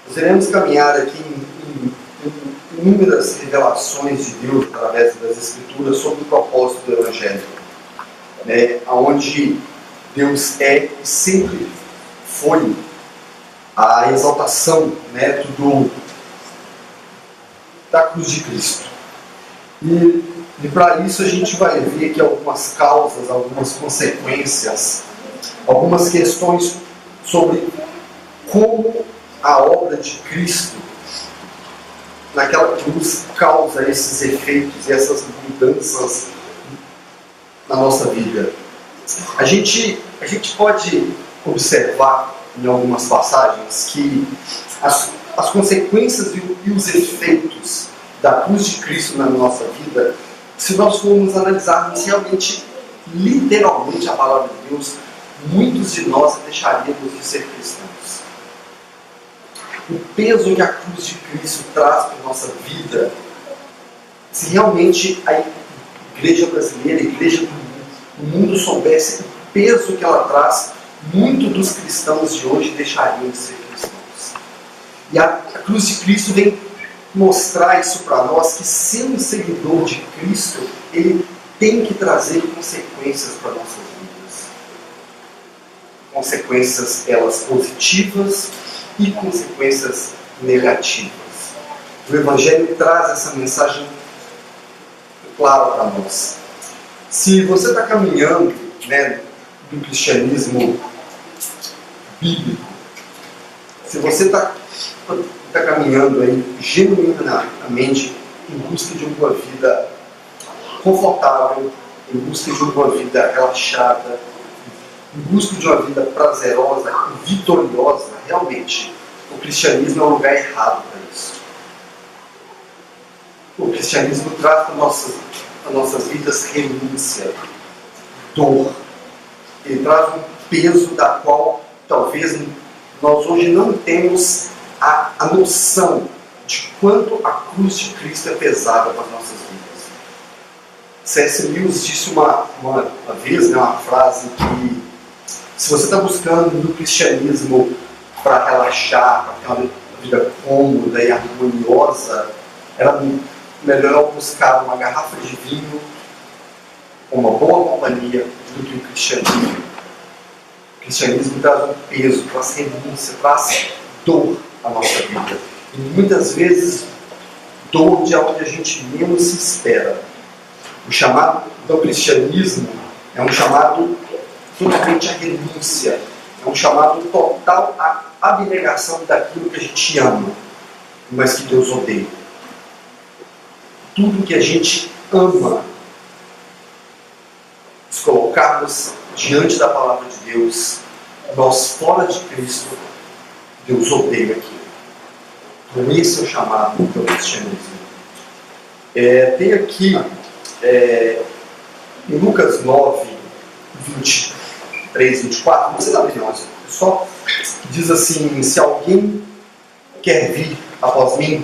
Nós iremos caminhar aqui em inúmeras revelações de Deus através das Escrituras sobre o propósito do Evangelho, onde Deus é e sempre foi a exaltação da cruz de Cristo. E para isso a gente vai ver aqui algumas causas, algumas consequências, algumas questões sobre como a obra de Cristo naquela cruz causa esses efeitos e essas mudanças na nossa vida. A gente pode observar em algumas passagens que as consequências e os efeitos da cruz de Cristo na nossa vida, se nós formos analisarmos realmente, literalmente a palavra de Deus, muitos de nós deixaríamos de ser cristãos. O peso que a cruz de Cristo traz para a nossa vida, se realmente a igreja brasileira, a igreja do mundo soubesse o peso que ela traz, muitos dos cristãos de hoje deixariam de ser cristãos. E a cruz de Cristo vem mostrar isso para nós, que ser um seguidor de Cristo, ele tem que trazer consequências para nossas vidas. Consequências, elas positivas e consequências negativas. O Evangelho traz essa mensagem clara para nós. Se você está caminhando no cristianismo bíblico, se você está caminhando aí genuinamente em busca de uma vida confortável, em busca de uma vida relaxada, em busca de uma vida prazerosa e vitoriosa, realmente, o cristianismo é um lugar errado para isso. O cristianismo traz para nossas vidas renúncia, dor. Ele traz um peso da qual talvez nós hoje não temos a noção de quanto a cruz de Cristo é pesada para as nossas vidas. C.S. Lewis disse uma vez, uma frase que, se você está buscando no cristianismo para relaxar, para ter uma vida cômoda e harmoniosa, era melhor buscar uma garrafa de vinho, uma boa companhia, do que o cristianismo. O cristianismo traz um peso, traz renúncia, traz dor à nossa vida. E muitas vezes, dor de onde a gente menos se espera. O chamado do cristianismo é um chamado totalmente à renúncia, é um chamado total à abnegação daquilo que a gente ama, mas que Deus odeia. Tudo que a gente ama, se colocarmos diante da palavra de Deus, nós fora de Cristo, Deus odeia aquilo. Então esse é o chamado do cristianismo. Tem aqui em Lucas 9, 23, 24, não precisa abrir não, só diz assim: se alguém quer vir após mim,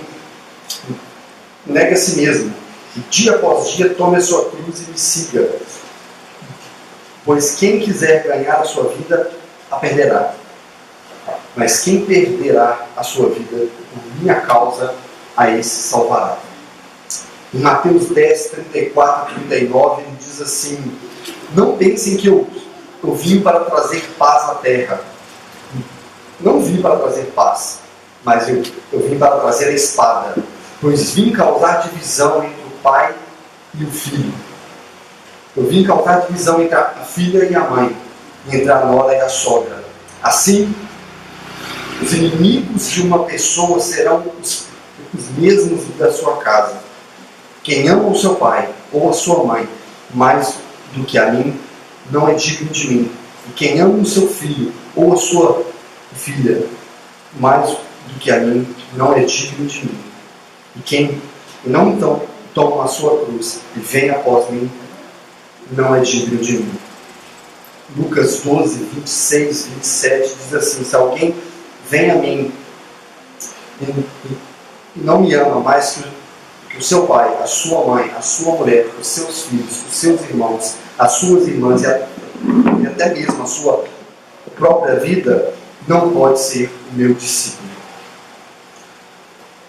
negue a si mesmo, e dia após dia tome a sua cruz e me siga. Pois quem quiser ganhar a sua vida, a perderá. Mas quem perderá a sua vida por minha causa, a esse salvará. Em Mateus 10, 34 e 39, ele diz assim: não pensem que eu vim para trazer paz à terra. Não vim para trazer paz, mas eu vim para trazer a espada. Pois vim causar divisão entre o pai e o filho. Eu vim causar divisão entre a filha e a mãe, entre a nora e a sogra. Assim, os inimigos de uma pessoa serão os mesmos da sua casa. Quem ama o seu pai ou a sua mãe mais do que a mim, não é digno de mim. E quem ama o seu filho ou a sua filha mais do que a mim, não é digno de mim. E quem não toma a sua cruz e vem após mim, não é digno de mim. Lucas 12, 26, 27 diz assim: se alguém vem a mim e não me ama mais que o seu pai, a sua mãe, a sua mulher, os seus filhos, os seus irmãos, as suas irmãs e até mesmo a sua própria vida, não pode ser o meu discípulo.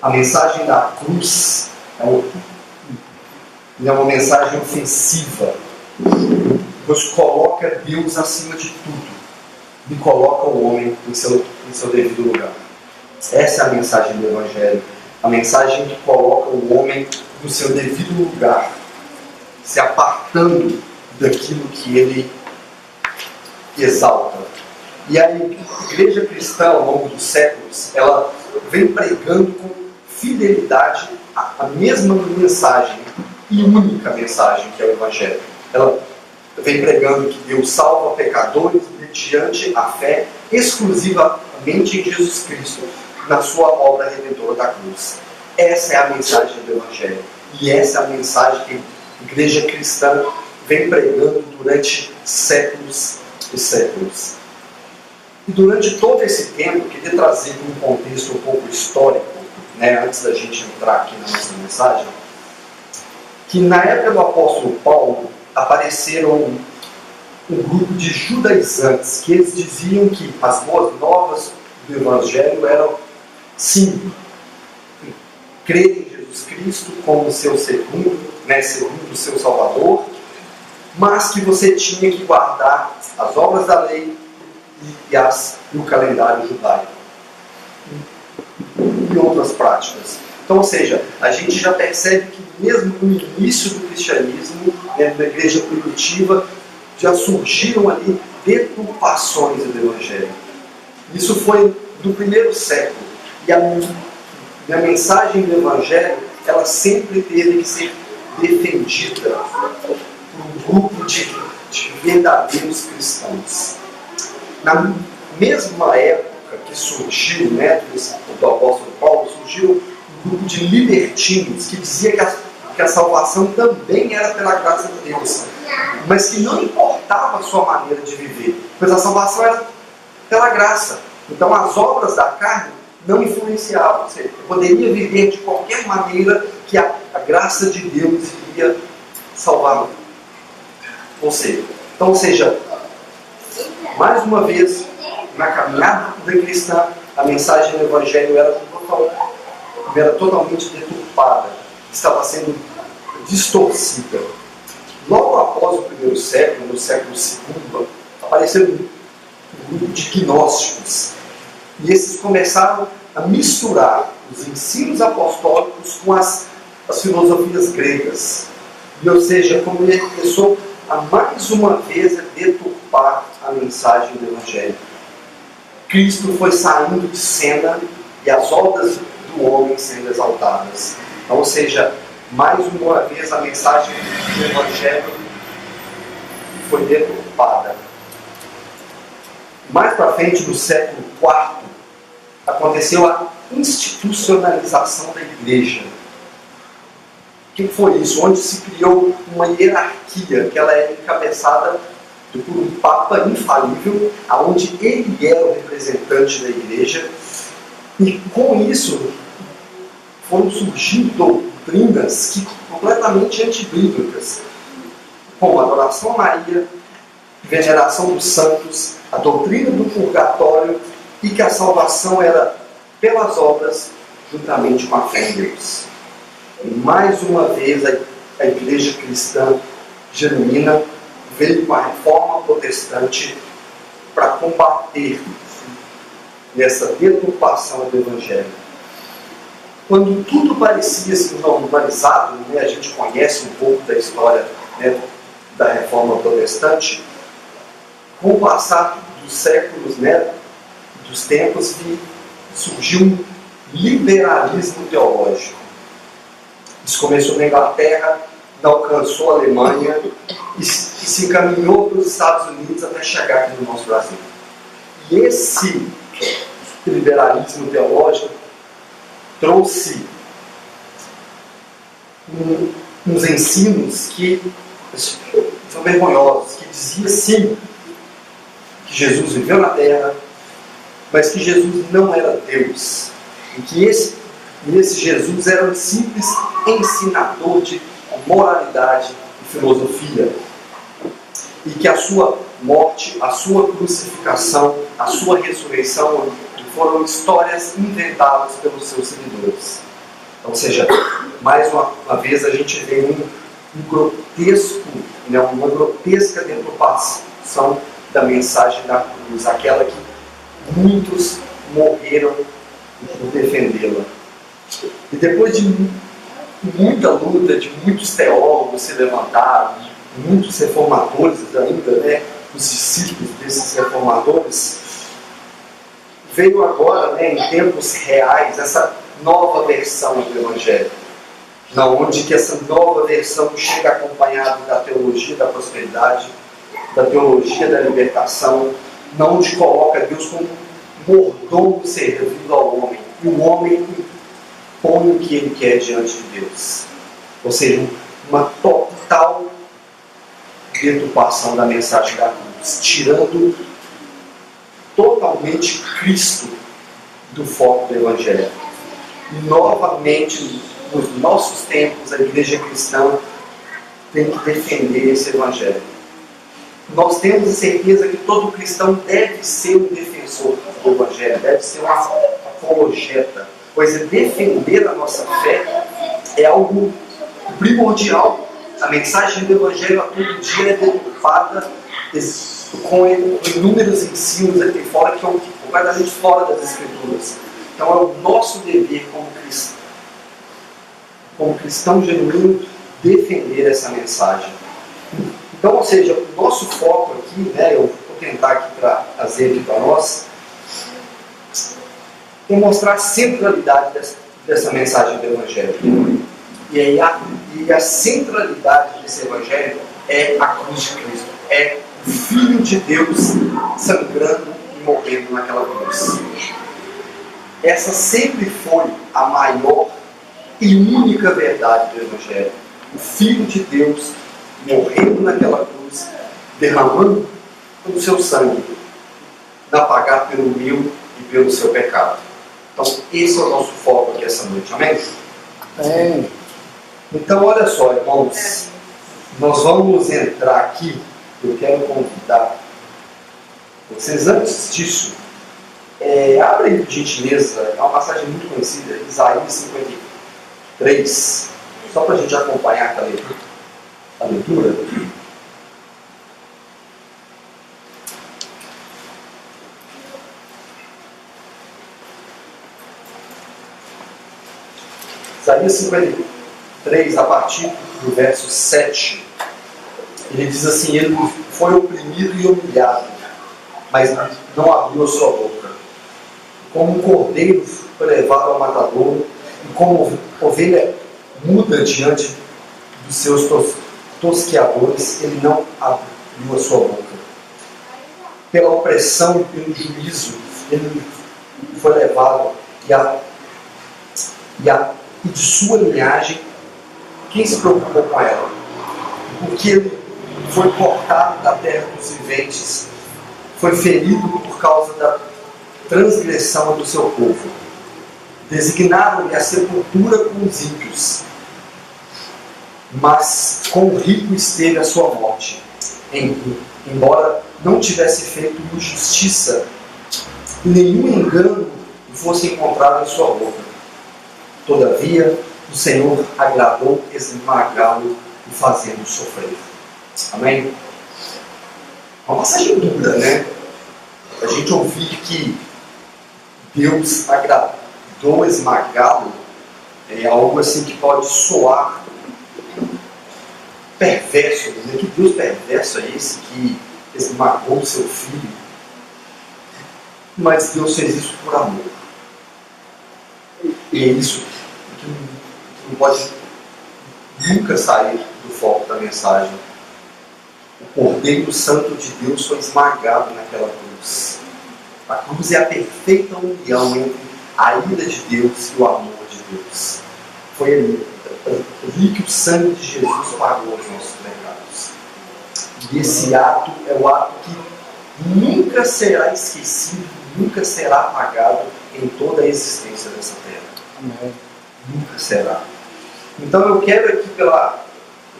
A mensagem da cruz é uma mensagem ofensiva, pois coloca Deus acima de tudo e coloca o homem em seu devido lugar. Essa é a mensagem do Evangelho, a mensagem que coloca o homem no seu devido lugar, se apartando daquilo que ele exalta. E a igreja cristã, ao longo dos séculos, ela vem pregando com fidelidade a mesma mensagem e única mensagem que é o Evangelho. Ela vem pregando que Deus salva pecadores mediante a fé exclusivamente em Jesus Cristo, na sua obra redentora da cruz. Essa é a mensagem do Evangelho. E essa é a mensagem que a igreja cristã vem pregando durante séculos e séculos. E durante todo esse tempo, eu queria trazer um contexto um pouco histórico, antes da gente entrar aqui na nossa mensagem, que na época do apóstolo Paulo apareceram um grupo de judaizantes que eles diziam que as boas novas do Evangelho eram, sim, crer em Jesus Cristo como seu segundo seu Salvador, mas que você tinha que guardar as obras da lei e o calendário judaico e outras práticas. Então, ou seja, a gente já percebe que mesmo no início do cristianismo, da igreja primitiva, já surgiram ali deturpações do Evangelho. Isso foi do primeiro século. E a mensagem do Evangelho, ela sempre teve que ser defendida por um grupo de verdadeiros cristãos. Na mesma época que surgiu, do apóstolo Paulo, surgiu um grupo de libertinos que dizia que a salvação também era pela graça de Deus, mas que não importava a sua maneira de viver, pois a salvação era pela graça. Então as obras da carne não influenciavam. Você poderia viver de qualquer maneira que a graça de Deus iria salvar você. Então, ou seja, mais uma vez, na caminhada cristã, a mensagem do Evangelho era totalmente deturpada, estava sendo distorcida. Logo após o primeiro século, no século II, apareceram um grupo de gnósticos. E esses começaram a misturar os ensinos apostólicos com as filosofias gregas. E, ou seja, começou a mais uma vez deturpar a mensagem do Evangelho. Cristo foi saindo de cena e as obras do homem sendo exaltadas. Então, ou seja, mais uma vez a mensagem do Evangelho foi deturpada. Mais para frente, no século IV, aconteceu a institucionalização da igreja. O que foi isso? Onde se criou uma hierarquia, que ela é encabeçada por um Papa infalível, onde ele era o representante da igreja, e com isso foram surgindo doutrinas completamente antibíblicas, como a adoração a Maria, veneração dos santos, a doutrina do purgatório, e que a salvação era pelas obras, juntamente com a fé em Deus. E mais uma vez a igreja cristã genuína veio com a reforma protestante para combater nessa deturpação do Evangelho. Quando tudo parecia se normalizado, a gente conhece um pouco da história da reforma protestante, com o passar dos séculos, dos tempos, surgiu um liberalismo teológico. Isso começou na Inglaterra, alcançou a Alemanha e se encaminhou para os Estados Unidos até chegar aqui no nosso Brasil. E esse liberalismo teológico trouxe uns ensinos que são vergonhosos, que dizia sim que Jesus viveu na Terra, mas que Jesus não era Deus, e que esse Jesus era um simples ensinador de moralidade e filosofia, e que a sua morte, a sua crucificação, a sua ressurreição foram histórias inventadas pelos seus seguidores. Ou seja, mais uma vez a gente vê um grotesco, né, uma grotesca deturpação da mensagem da cruz, aquela que muitos morreram por defendê-la. E depois de muita luta, de muitos teólogos se levantaram, muitos reformadores ainda, né, os discípulos desses reformadores, veio agora, né, em tempos reais, essa nova versão do Evangelho, na onde que essa nova versão chega acompanada da teologia da prosperidade, da teologia da libertação, na onde coloca Deus como mordomo servindo ao homem, e o homem põe o que ele quer diante de Deus. Ou seja, uma total deturpação da mensagem da cruz, tirando totalmente Cristo do foco do Evangelho. E novamente, nos nossos tempos, a igreja cristã tem que defender esse Evangelho. Nós temos a certeza que todo cristão deve ser um defensor do Evangelho, deve ser uma apologeta, pois defender a nossa fé é algo primordial. A mensagem do Evangelho a todo dia é deturpada com inúmeros ensinos aqui fora que são completamente fora das Escrituras. Então é o nosso dever como cristão genuíno, defender essa mensagem. Então, ou seja, o nosso foco aqui, né, eu vou tentar aqui trazer aqui para nós, é mostrar a centralidade dessa mensagem do Evangelho. E a centralidade desse Evangelho é a cruz de Cristo, é o Filho de Deus sangrando e morrendo naquela cruz. Essa sempre foi a maior e única verdade do Evangelho. O Filho de Deus morrendo naquela cruz, derramando o seu sangue para pagar pelo meu e pelo seu pecado. Então, esse é o nosso foco aqui essa noite. Amém? Amém. Então, olha só, irmãos, nós vamos entrar aqui. Eu quero convidar vocês, antes disso, abrem de gentileza, é uma passagem muito conhecida, Isaías 53, só para a gente acompanhar a leitura. Isaías 53, a partir do verso 7, ele diz assim: ele foi oprimido e humilhado, mas não abriu a sua boca. Como um cordeiro foi levado ao matadouro, e como ovelha muda diante dos seus tosqueadores, ele não abriu a sua boca. Pela opressão e pelo juízo, ele foi levado, e de sua linhagem, quem se preocupou com ela? Porque ele foi cortado da terra dos viventes, foi ferido por causa da transgressão do seu povo. Designaram-lhe a sepultura com os ímpios, mas com o rico esteve a sua morte, embora não tivesse feito injustiça, e nenhum engano fosse encontrado em sua boca. Todavia, o Senhor agradou esmagá-lo e fazê-lo sofrer. Amém? Uma passagem dura, né? A gente ouvir que Deus agradou esmagá-lo é algo assim que pode soar perverso, né? Que Deus perverso é esse que esmagou o seu filho? Mas Deus fez isso por amor. E é isso que não pode nunca sair do foco da mensagem. O Cordeiro Santo de Deus foi esmagado naquela cruz. A cruz é a perfeita união entre a ira de Deus e o amor de Deus. Foi ali que o sangue de Jesus pagou os nossos pecados. E esse ato é o ato que nunca será esquecido, nunca será apagado em toda a existência dessa terra. Amém. Nunca será. Então eu quero aqui, pela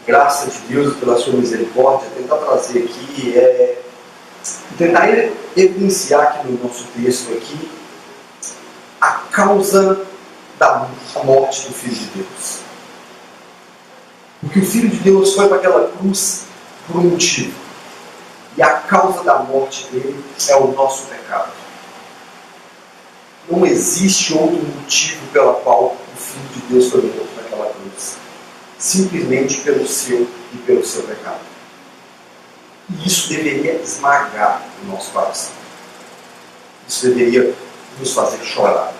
graça de Deus e pela sua misericórdia, tentar trazer aqui, tentar evidenciar aqui no nosso texto aqui, a causa da morte do Filho de Deus. Porque o Filho de Deus foi para aquela cruz por um motivo. E a causa da morte dele é o nosso pecado. Não existe outro motivo pelo qual o Filho de Deus foi morto naquela cruz. Simplesmente pelo seu e pelo seu pecado. E isso deveria esmagar o nosso coração. Isso deveria nos fazer chorar.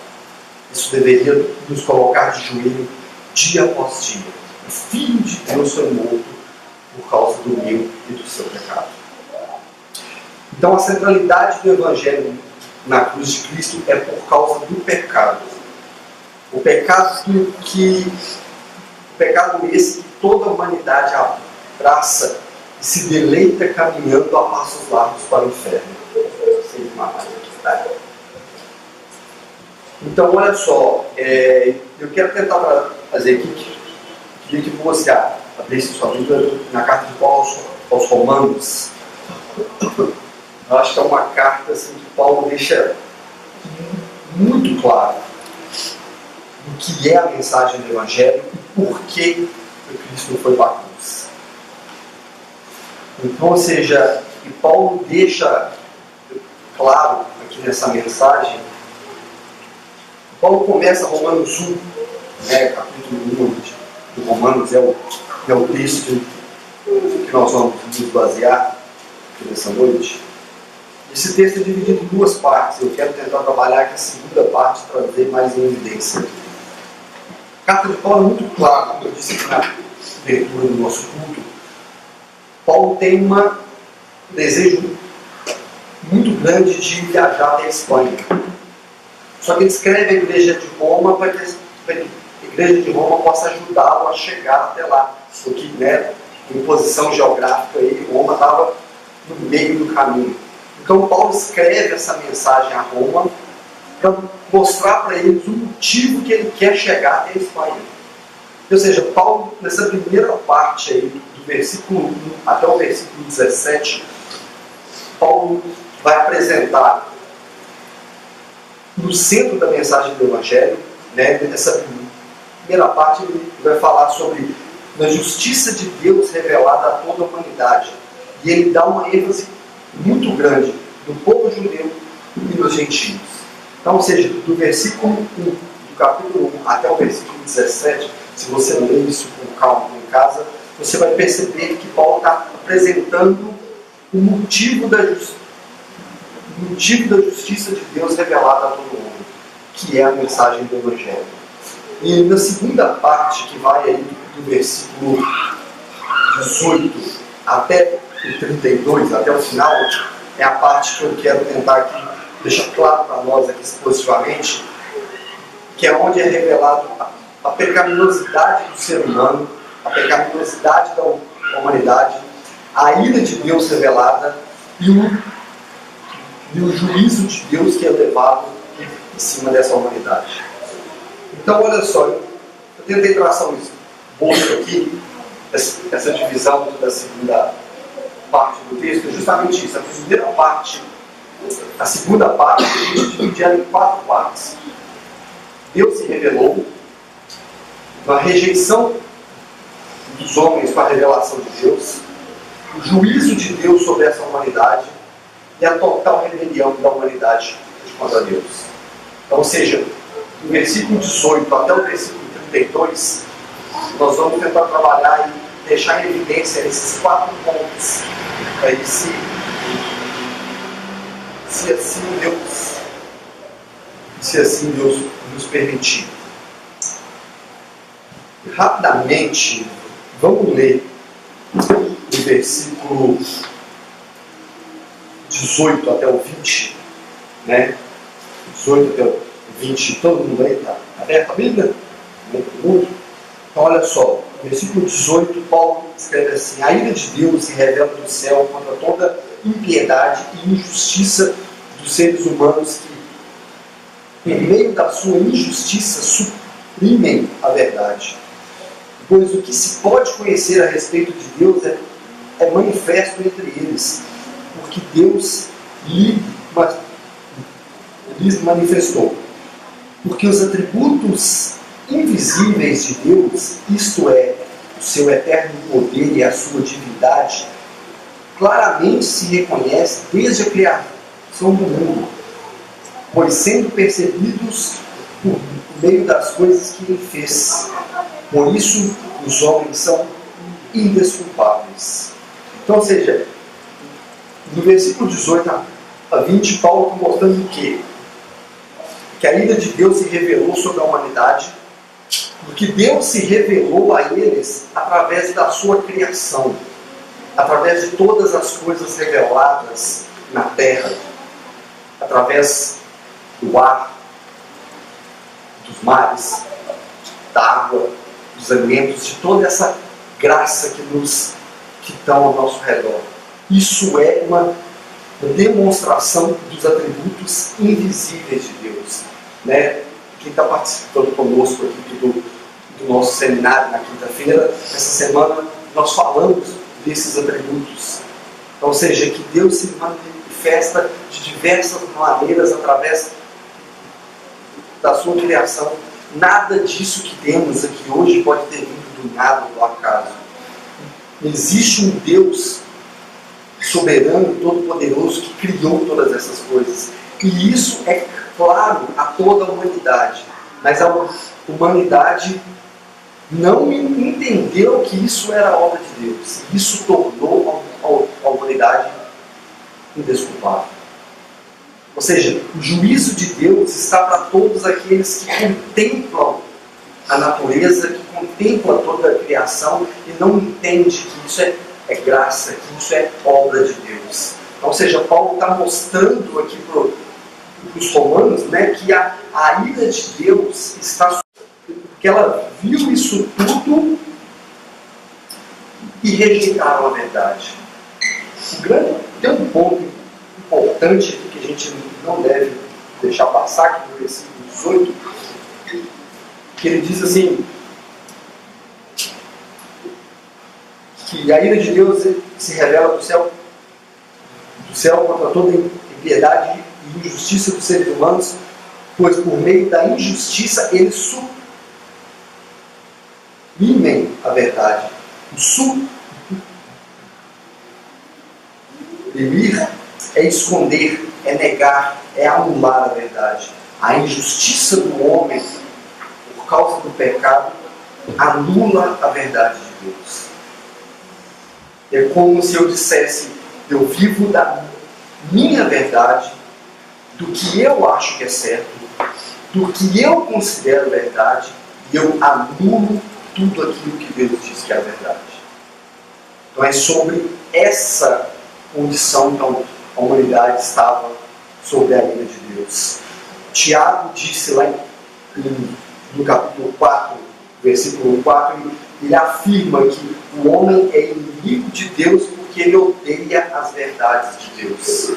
Isso deveria nos colocar de joelho dia após dia. O Filho de Deus foi morto por causa do meu e do seu pecado. Então a centralidade do Evangelho na cruz de Cristo é por causa do pecado. O pecado esse que toda a humanidade abraça e se deleita caminhando a passos largos para o inferno. Então, olha só, eu quero tentar fazer aqui, queria que você abrisse sua Bíblia na carta de Paulo aos Romanos. Eu acho que é uma carta assim, que Paulo deixa muito claro o que é a mensagem do Evangelho e por que o Cristo foi para a cruz. Então, ou seja, que Paulo deixa claro aqui nessa mensagem. Paulo começa Romanos 1, capítulo 1 de Romanos, é o texto que nós vamos nos basear nessa noite. Esse texto é dividido em duas partes. Eu quero tentar trabalhar aqui a segunda parte, trazer mais em evidência. A carta de Paulo é muito clara, como eu disse na abertura do nosso culto. Paulo tem um desejo muito grande de viajar até a Espanha. Só que ele escreve a igreja de Roma para que a igreja de Roma possa ajudá-lo a chegar até lá. Porque, em posição geográfica, Roma estava no meio do caminho. Então Paulo escreve essa mensagem a Roma para mostrar para eles o motivo que ele quer chegar até a Espanha. Ou seja, Paulo, nessa primeira parte aí, do versículo 1 até o versículo 17, Paulo vai apresentar no centro da mensagem do Evangelho, nessa primeira parte ele vai falar sobre a justiça de Deus revelada a toda a humanidade. E ele dá uma ênfase muito grande no povo judeu e nos gentios. Então, ou seja, do versículo 1, do capítulo 1 até o versículo 17, se você ler isso com calma em casa, você vai perceber que Paulo está apresentando o motivo da justiça de Deus revelada a todo mundo, que é a mensagem do Evangelho. E na segunda parte, que vai aí do versículo 18 até o 32, até o final, é a parte que eu quero tentar aqui deixar claro para nós aqui expositivamente, que é onde é revelado a pecaminosidade do ser humano, a pecaminosidade da humanidade, a ira de Deus revelada e o juízo de Deus que é levado em cima dessa humanidade. Então, olha só, eu tentei traçar um esboço aqui, essa divisão da segunda parte do texto, é justamente isso. A primeira parte, a segunda parte, a gente divide ela em 4 partes. Deus se revelou, uma rejeição dos homens com a revelação de Deus, o juízo de Deus sobre essa humanidade e a total rebelião da humanidade contra Deus. Então, ou seja, do versículo 18 até o versículo 32, nós vamos tentar trabalhar e deixar em evidência esses 4 pontos. Aí, se assim Deus nos permitir. Rapidamente, vamos ler do versículo 18 até o 20, 18 até o 20, todo mundo aí está aberto a Bíblia? Então, olha só, no versículo 18, Paulo escreve assim: a ira de Deus se revela do céu contra toda impiedade e injustiça dos seres humanos que, por meio da sua injustiça, suprimem a verdade. Pois o que se pode conhecer a respeito de Deus é manifesto entre eles, porque Deus lhes manifestou. Porque os atributos invisíveis de Deus, isto é, o seu eterno poder e a sua divindade, claramente se reconhece desde a criação do mundo, pois sendo percebidos por meio das coisas que ele fez. Por isso, os homens são indesculpáveis. Então, ou seja, no versículo 18 a 20, Paulo está mostrando o quê? Que a ira de Deus se revelou sobre a humanidade, porque Deus se revelou a eles através da sua criação, através de todas as coisas reveladas na terra, através do ar, dos mares, da água, dos alimentos, de toda essa graça que estão ao nosso redor. Isso é uma demonstração dos atributos invisíveis de Deus. Né? Quem está participando conosco aqui do nosso seminário na quinta-feira, essa semana nós falamos desses atributos. Ou seja, que Deus se manifesta de diversas maneiras através da sua criação. Nada disso que temos aqui hoje pode ter vindo do nada ou do acaso. Existe um Deus soberano e todo-poderoso que criou todas essas coisas. E isso é claro a toda a humanidade. Mas a humanidade não entendeu que isso era obra de Deus. Isso tornou a humanidade indesculpável. Ou seja, o juízo de Deus está para todos aqueles que contemplam a natureza, que contemplam toda a criação e não entendem que isso é graça, que isso é obra de Deus. Ou seja, Paulo está mostrando aqui para os romanos, né, que a ira de Deus está, porque ela viu isso tudo e rejeitaram a verdade. Tem um ponto importante aqui que a gente não deve deixar passar, aqui no versículo 18, que ele diz assim, que a ira de Deus se revela do céu contra toda impiedade e injustiça dos seres humanos, pois por meio da injustiça eles suprimem a verdade. O suprimir é esconder, é negar, é anular a verdade. A injustiça do homem, por causa do pecado, anula a verdade de Deus. É como se eu dissesse, eu vivo da minha verdade, do que eu acho que é certo, do que eu considero verdade, e eu anulo tudo aquilo que Deus diz que é a verdade. Então é sobre essa condição que a humanidade estava sob a ira de Deus. Tiago disse lá no capítulo 4, versículo 4, ele afirma que o homem é inimigo de Deus porque ele odeia as verdades de Deus.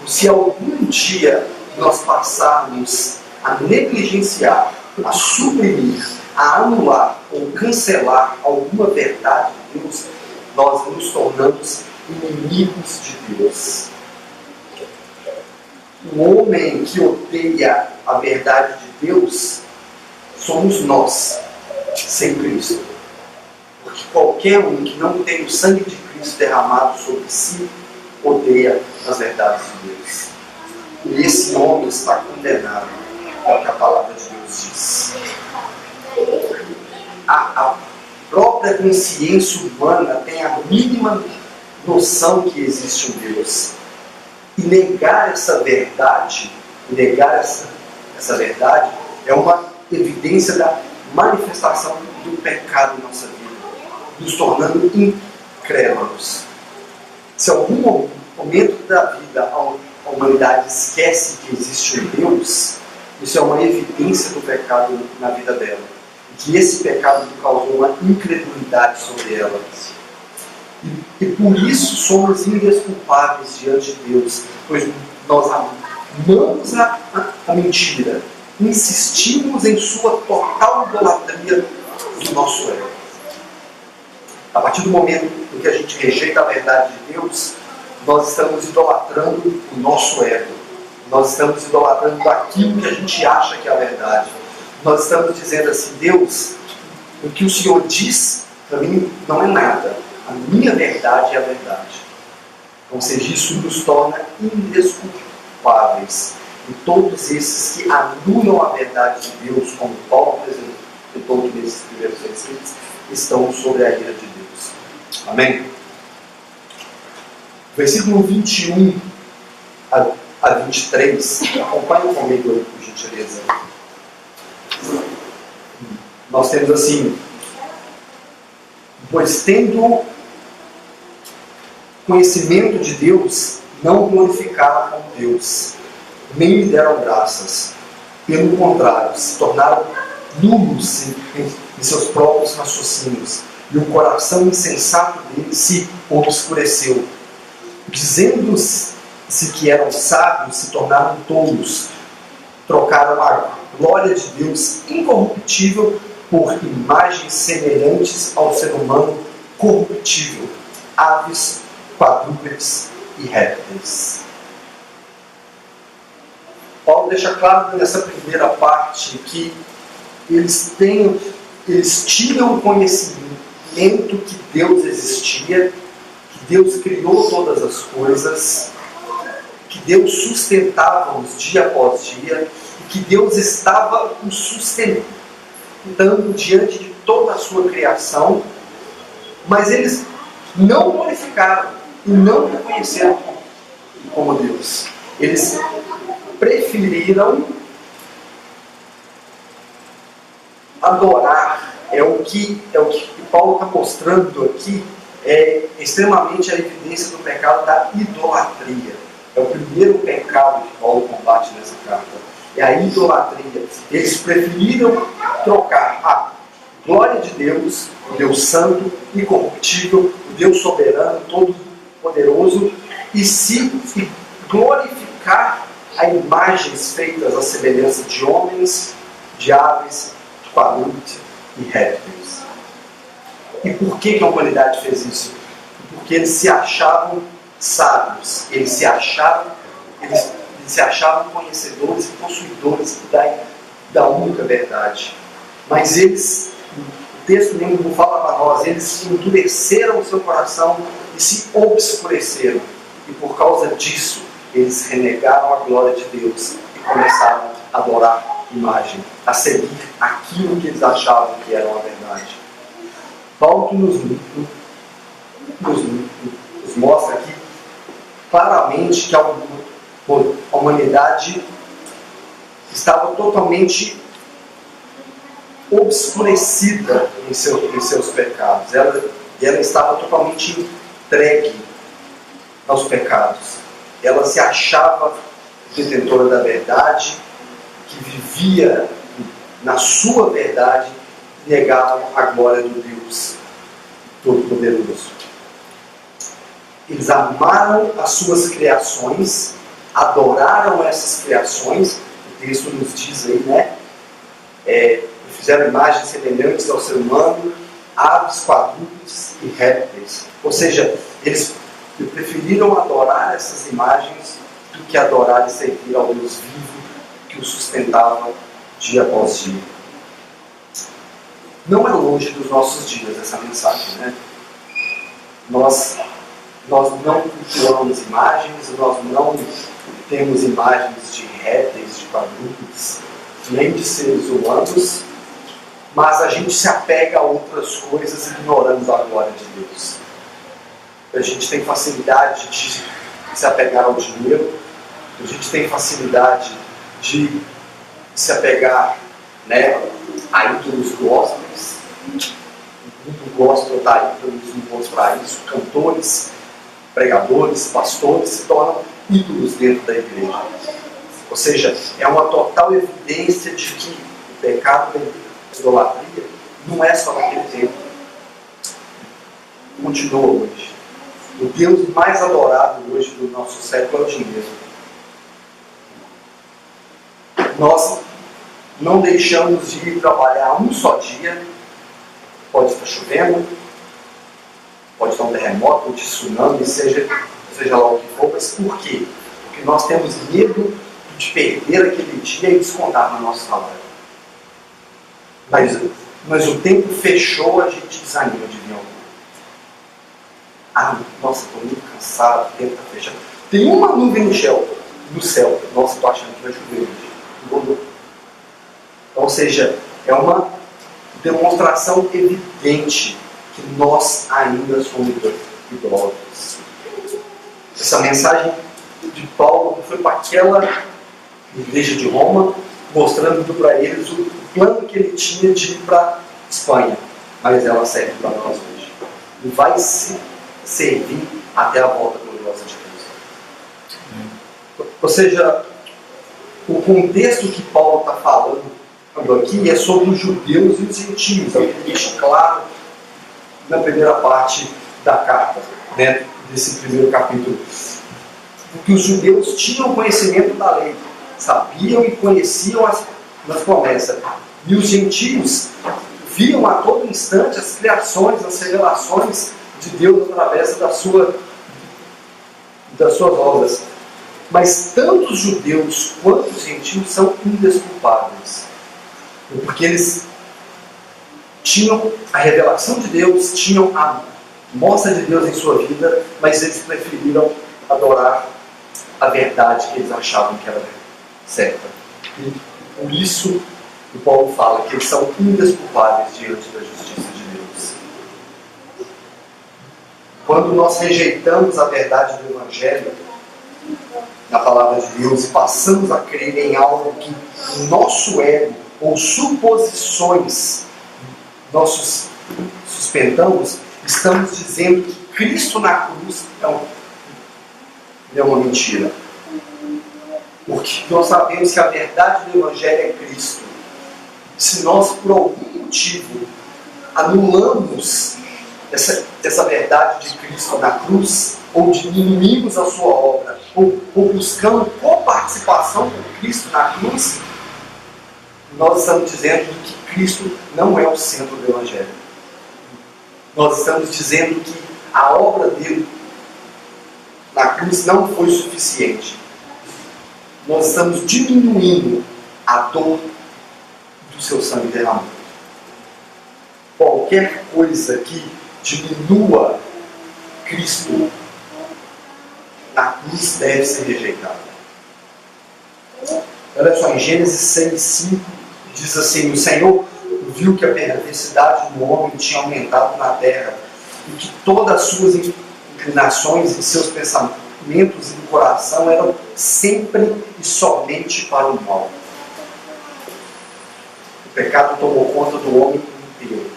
Se algum dia nós passarmos a negligenciar, a suprimir, a anular ou cancelar alguma verdade de Deus, nós nos tornamos inimigos de Deus. O homem que odeia a verdade de Deus somos nós, sem Cristo. Porque qualquer um que não tem o sangue de Cristo derramado sobre si, odeia as verdades de Deus. E esse homem está condenado, é o que a palavra de Deus diz. A própria consciência humana tem a mínima noção que existe um Deus. E negar essa verdade, essa verdade é uma evidência da manifestação do pecado em nossa vida, nos tornando incrédulos. Se algum momento da vida a humanidade esquece que existe um Deus, isso é uma evidência do pecado na vida dela. E que esse pecado causou uma incredulidade sobre ela. E por isso somos indesculpáveis diante de Deus, pois nós amamos a mentira, insistimos em sua total idolatria do nosso ego. A partir do momento em que a gente rejeita a verdade de Deus, nós estamos idolatrando o nosso ego, Nós estamos idolatrando aquilo que a gente acha que é a verdade. Nós estamos dizendo assim: Deus, o que o Senhor diz para mim não é nada. A minha verdade é a verdade. Ou seja, isso nos torna indesculpáveis. E todos esses que anulam a verdade de Deus, como Paulo apresentou nesses primeiros versículos, estão sobre a ira de Deus. Amém? Versículo 21 a 23. Acompanhe comigo aí, por gentileza. Nós temos assim: pois tendo conhecimento de Deus, não glorificaram como Deus, nem lhe deram graças. Pelo contrário, se tornaram nulos em seus próprios raciocínios, e o coração insensato deles se obscureceu. Dizendo-se que eram sábios, se tornaram tolos. Trocaram a glória de Deus incorruptível por imagens semelhantes ao ser humano corruptível, aves, quadrúpedes e répteis. Paulo deixa claro nessa primeira parte que eles tinham o conhecimento que Deus existia, que Deus criou todas as coisas, que Deus sustentava-os dia após dia, e que Deus estava os sustentando diante de toda a sua criação, mas eles não glorificaram e não reconheceram como Deus. Eles preferiram adorar. É o que Paulo está mostrando aqui, é extremamente a evidência do pecado da idolatria. É o primeiro pecado que Paulo combate nessa carta. É a idolatria. Eles preferiram trocar a glória de Deus, o Deus santo, incorruptível, o Deus soberano, todo-poderoso, e glorificar a imagens feitas à semelhança de homens, de aves, de quadrúpedes e répteis. E por que a humanidade fez isso? Porque eles se achavam sábios, eles se achavam conhecedores e possuidores da única verdade. Mas eles, o texto mesmo fala para nós, eles endureceram o seu coração e se obscureceram. E por causa disso, eles renegaram a glória de Deus e começaram a adorar imagem, a seguir aquilo que eles achavam que era a verdade. Paulo nos mostra aqui claramente que a humanidade estava totalmente obscurecida em seus pecados. Ela estava totalmente entregue aos pecados. Ela se achava detentora da verdade, que vivia na sua verdade, e negava a glória do Deus Todo-Poderoso. Eles amaram as suas criações, adoraram essas criações, o texto nos diz aí, né? Fizeram imagens semelhantes ao ser humano, aves, quadrúpedes e répteis. Ou seja, eles preferiram adorar essas imagens do que adorar e servir ao Deus vivo que o sustentava dia após dia. Não é longe dos nossos dias essa mensagem, né? Nós não cultuamos imagens, nós não temos imagens de répteis, de quadrúpedes, nem de seres humanos, mas a gente se apega a outras coisas e ignoramos a glória de Deus. A gente tem facilidade de se apegar ao dinheiro, a gente tem facilidade de se apegar, né, a ídolos gospels. O gospel está aí para mostrar isso. Cantores, pregadores, pastores se tornam ídolos dentro da igreja. Ou seja, é uma total evidência de que o pecado da idolatria não é só naquele tempo. Continua hoje. O Deus mais adorado hoje do nosso século é o dinheiro. Nós não deixamos de ir trabalhar um só dia. Pode estar chovendo, pode estar um terremoto, um tsunami, seja lá o que for, mas por quê? Porque nós temos medo de perder aquele dia e descontar no nosso salário. Mas o tempo fechou, a gente desanima de vir ao culto. Ah, nossa, estou muito cansado, o tempo está fechado. Tem uma nuvem no céu. Nossa, estou achando que vai chover hoje. Ou seja, é uma demonstração evidente que nós ainda somos idólatras. Essa mensagem de Paulo foi para aquela igreja de Roma, mostrando para eles o plano que ele tinha de ir para a Espanha. Mas ela serve para nós hoje. E vai servir até a volta gloriosa de Cristo. Ou seja, o contexto que Paulo está falando aqui é sobre os judeus e os gentios. Ele deixa claro na primeira parte da carta, né, desse primeiro capítulo. Porque os judeus tinham conhecimento da lei, sabiam e conheciam as promessas. E os gentios viam a todo instante as criações, as revelações de Deus através das suas obras. Mas tanto os judeus quanto os gentios são indesculpáveis. Porque eles tinham a revelação de Deus, tinham a mostra de Deus em sua vida, mas eles preferiram adorar a verdade que eles achavam que era certa. E por isso o Paulo fala que eles são indesculpáveis diante da justiça de Deus. Quando nós rejeitamos a verdade do Evangelho, na palavra de Deus, e passamos a crer em algo que o nosso ego ou suposições nós sustentamos, estamos dizendo que Cristo na cruz é uma mentira. Porque nós sabemos que a verdade do Evangelho é Cristo. Se nós, por algum motivo, anulamos essa verdade de Cristo na cruz, ou diminuímos a sua obra, ou buscando coparticipação com Cristo na cruz, nós estamos dizendo que Cristo não é o centro do Evangelho. Nós estamos dizendo que a obra dele na cruz não foi suficiente. Nós estamos diminuindo a dor do seu sangue derramado. Qualquer coisa que diminua Cristo na cruz deve ser rejeitada. Olha só, em Gênesis 6:5 diz assim: o Senhor viu que a perversidade do homem tinha aumentado na terra e que todas as suas inclinações e seus pensamentos no coração eram sempre e somente para o mal. O pecado tomou conta do homem inteiro,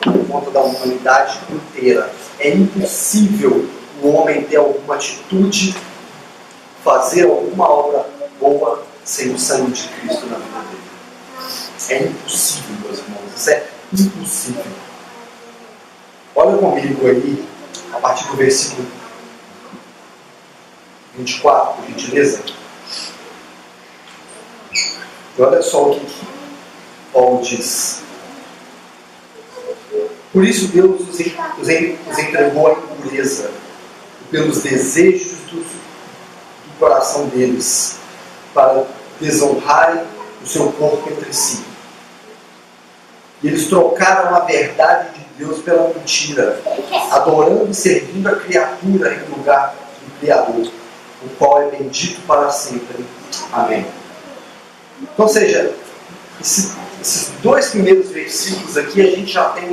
tomou conta da humanidade inteira. É impossível o homem ter alguma atitude, fazer alguma obra boa sem o sangue de Cristo na vida dele. É impossível, meus irmãos, isso é impossível. Olha comigo aí, a partir do versículo 24, por gentileza. E olha só o que Paulo diz. Por isso Deus os entregou à impureza, pelos desejos do coração deles, para desonrarem o seu corpo entre si. E eles trocaram a verdade de Deus pela mentira, adorando e servindo a criatura em lugar do Criador, o qual é bendito para sempre. Amém. Então, ou seja, esses dois primeiros versículos aqui, a gente já tem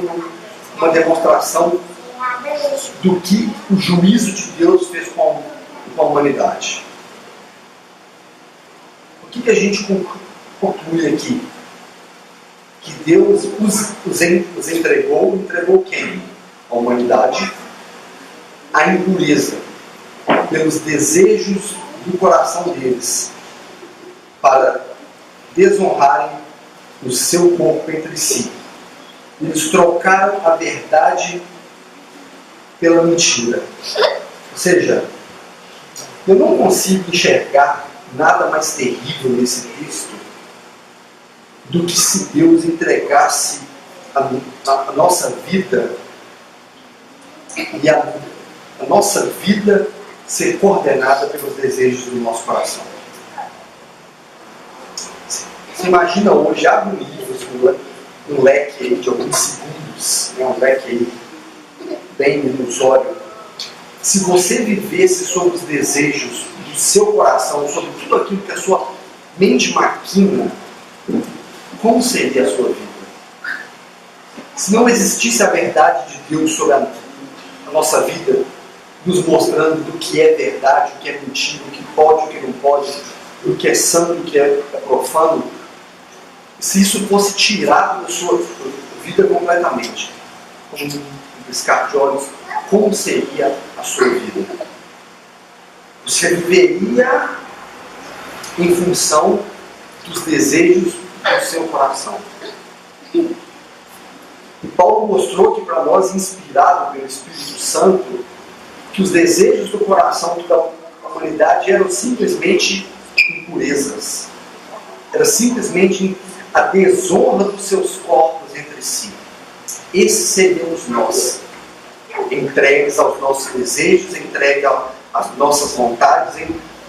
uma demonstração do que o juízo de Deus fez com a humanidade. O que a gente conclui aqui? Que Deus os entregou quem? A humanidade, a impureza, pelos desejos do coração deles, para desonrarem o seu corpo entre si. Eles trocaram a verdade pela mentira. Ou seja, eu não consigo enxergar nada mais terrível nesse texto do que se Deus entregasse a nossa vida e a nossa vida ser coordenada pelos desejos do nosso coração. Você imagina hoje, abre um livro, um leque aí de alguns segundos, né, um leque aí bem ilusório. Se você vivesse sobre os desejos do seu coração, sobre tudo aquilo que a sua mente maquina, como seria a sua vida? Se não existisse a verdade de Deus sobre a nossa vida, nos mostrando do que é verdade, o que é mentira, o que pode, o que não pode, o que é santo, o que é profano, se isso fosse tirado da sua vida completamente, como um piscar de olhos, como seria a sua vida? Você viveria em função dos desejos do seu coração. E Paulo mostrou que para nós, inspirado pelo Espírito Santo, que os desejos do coração da humanidade eram simplesmente impurezas. Era simplesmente a desonra dos seus corpos entre si. Esses seríamos nós, entregues aos nossos desejos, entregues às nossas vontades,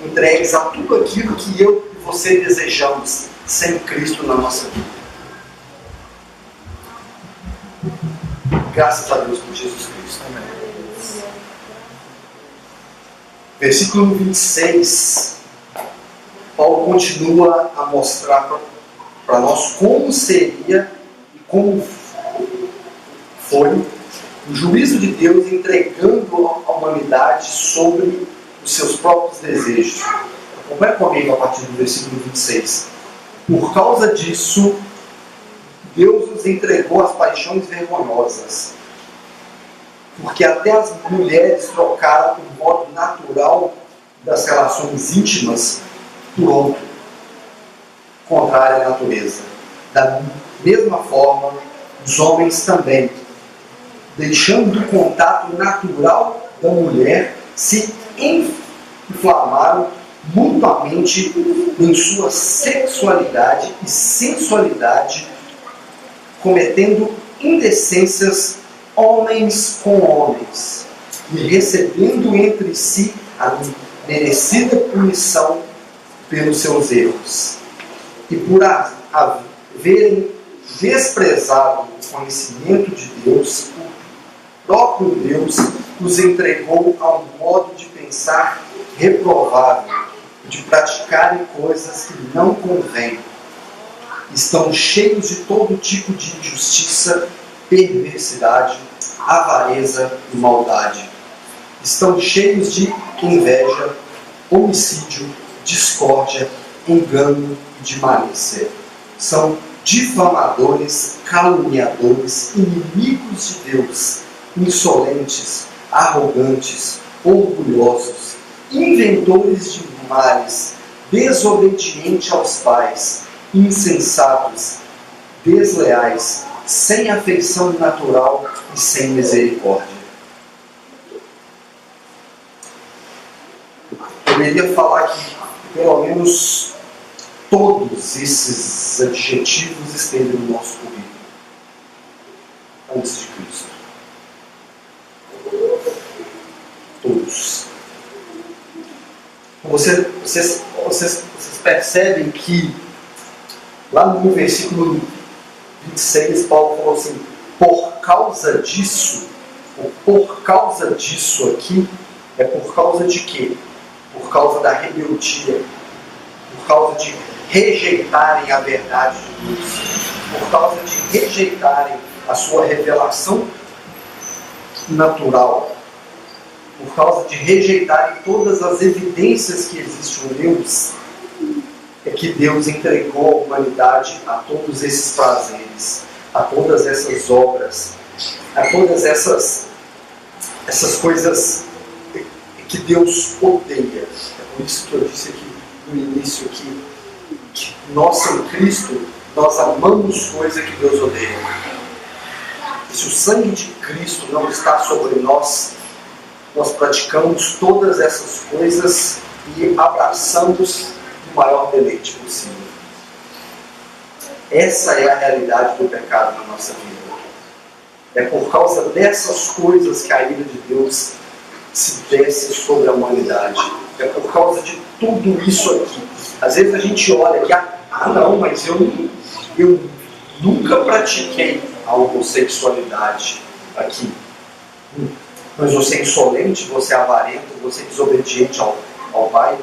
entregues a tudo aquilo que eu e você desejamos, sem Cristo na nossa vida. Graças a Deus por Jesus Cristo. Amém. Versículo 26, Paulo continua a mostrar para nós como seria e como foi o juízo de Deus entregando a humanidade sobre os seus próprios desejos. Acompanhe comigo a partir do versículo 26. Por causa disso, Deus nos entregou às paixões vergonhosas, porque até as mulheres trocaram o modo natural das relações íntimas por outro, contrário à natureza. Da mesma forma, os homens também, deixando o contato natural da mulher, se inflamaram mutuamente em sua sexualidade e sensualidade, cometendo indecências homens com homens, e recebendo entre si a merecida punição pelos seus erros. E por haverem desprezado o conhecimento de Deus, o próprio Deus os entregou a um modo de pensar reprovável, de praticarem coisas que não convêm. Estão cheios de todo tipo de injustiça, perversidade, avareza e maldade. Estão cheios de inveja, homicídio, discórdia, engano e de malícia. São difamadores, caluniadores, inimigos de Deus, insolentes, arrogantes, orgulhosos, inventores de males, desobedientes aos pais, insensatos, desleais, sem afeição natural e sem misericórdia. Eu poderia falar que pelo menos todos esses adjetivos estão no nosso currículo antes de Cristo. Todos. Vocês percebem que lá no versículo 26, Paulo falou assim: por causa disso, ou por causa disso aqui, é por causa de quê? Por causa da rebeldia, por causa de rejeitarem a verdade de Deus, por causa de rejeitarem a sua revelação natural, por causa de rejeitarem todas as evidências que existem em Deus, é que Deus entregou a humanidade a todos esses prazeres, a todas essas obras, a todas essas coisas que Deus odeia. É por isso que eu disse aqui no início que nós em Cristo, nós amamos coisas que Deus odeia. E se o sangue de Cristo não está sobre nós, nós praticamos todas essas coisas e abraçamos o maior deleite possível. Essa é a realidade do pecado na nossa vida. É por causa dessas coisas que a ira de Deus se desce sobre a humanidade. É por causa de tudo isso aqui. Às vezes a gente olha que Ah, não, mas eu nunca pratiquei a homossexualidade aqui. Mas você é insolente, você é avarento, você é desobediente ao pai,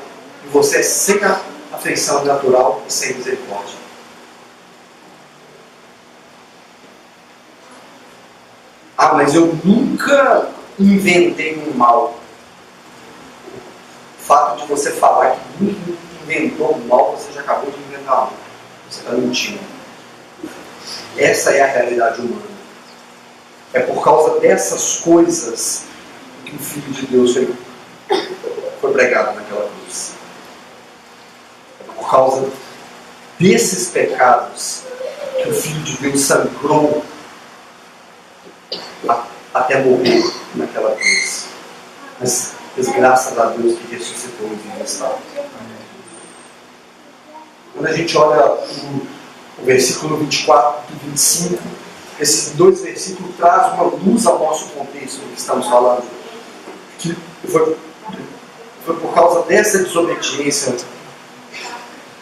e você é sem afeição natural e sem misericórdia. Ah, mas eu nunca inventei um mal. O fato de você falar que nunca inventou um mal, você já acabou de inventar um. Você está mentindo. Essa é a realidade humana. É por causa dessas coisas que o Filho de Deus foi pregado naquela cruz. É por causa desses pecados que o Filho de Deus sangrou até morrer naquela cruz. Mas graças a Deus que ressuscitou e vivo está. Quando a gente olha o versículo 24 e 25, esses dois versículos trazem uma luz ao nosso contexto do que estamos falando. Que foi por causa dessa desobediência,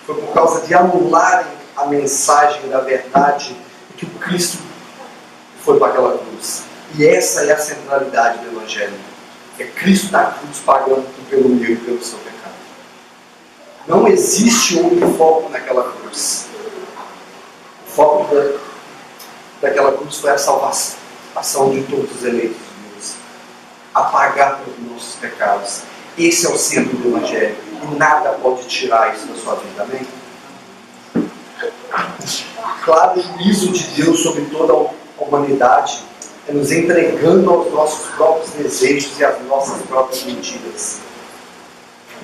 foi por causa de anularem a mensagem da verdade que o Cristo foi para aquela cruz. E essa é a centralidade do Evangelho. É Cristo na cruz pagando pelo meu e pelo seu pecado. Não existe outro foco naquela cruz. O foco daquela cruz foi a salvação de todos os eleitos de Deus. Apagar pelos nossos pecados. Esse é o centro do Evangelho. E nada pode tirar isso da sua vida. Amém? Claro, o juízo de Deus sobre toda a humanidade é nos entregando aos nossos próprios desejos e às nossas próprias mentiras.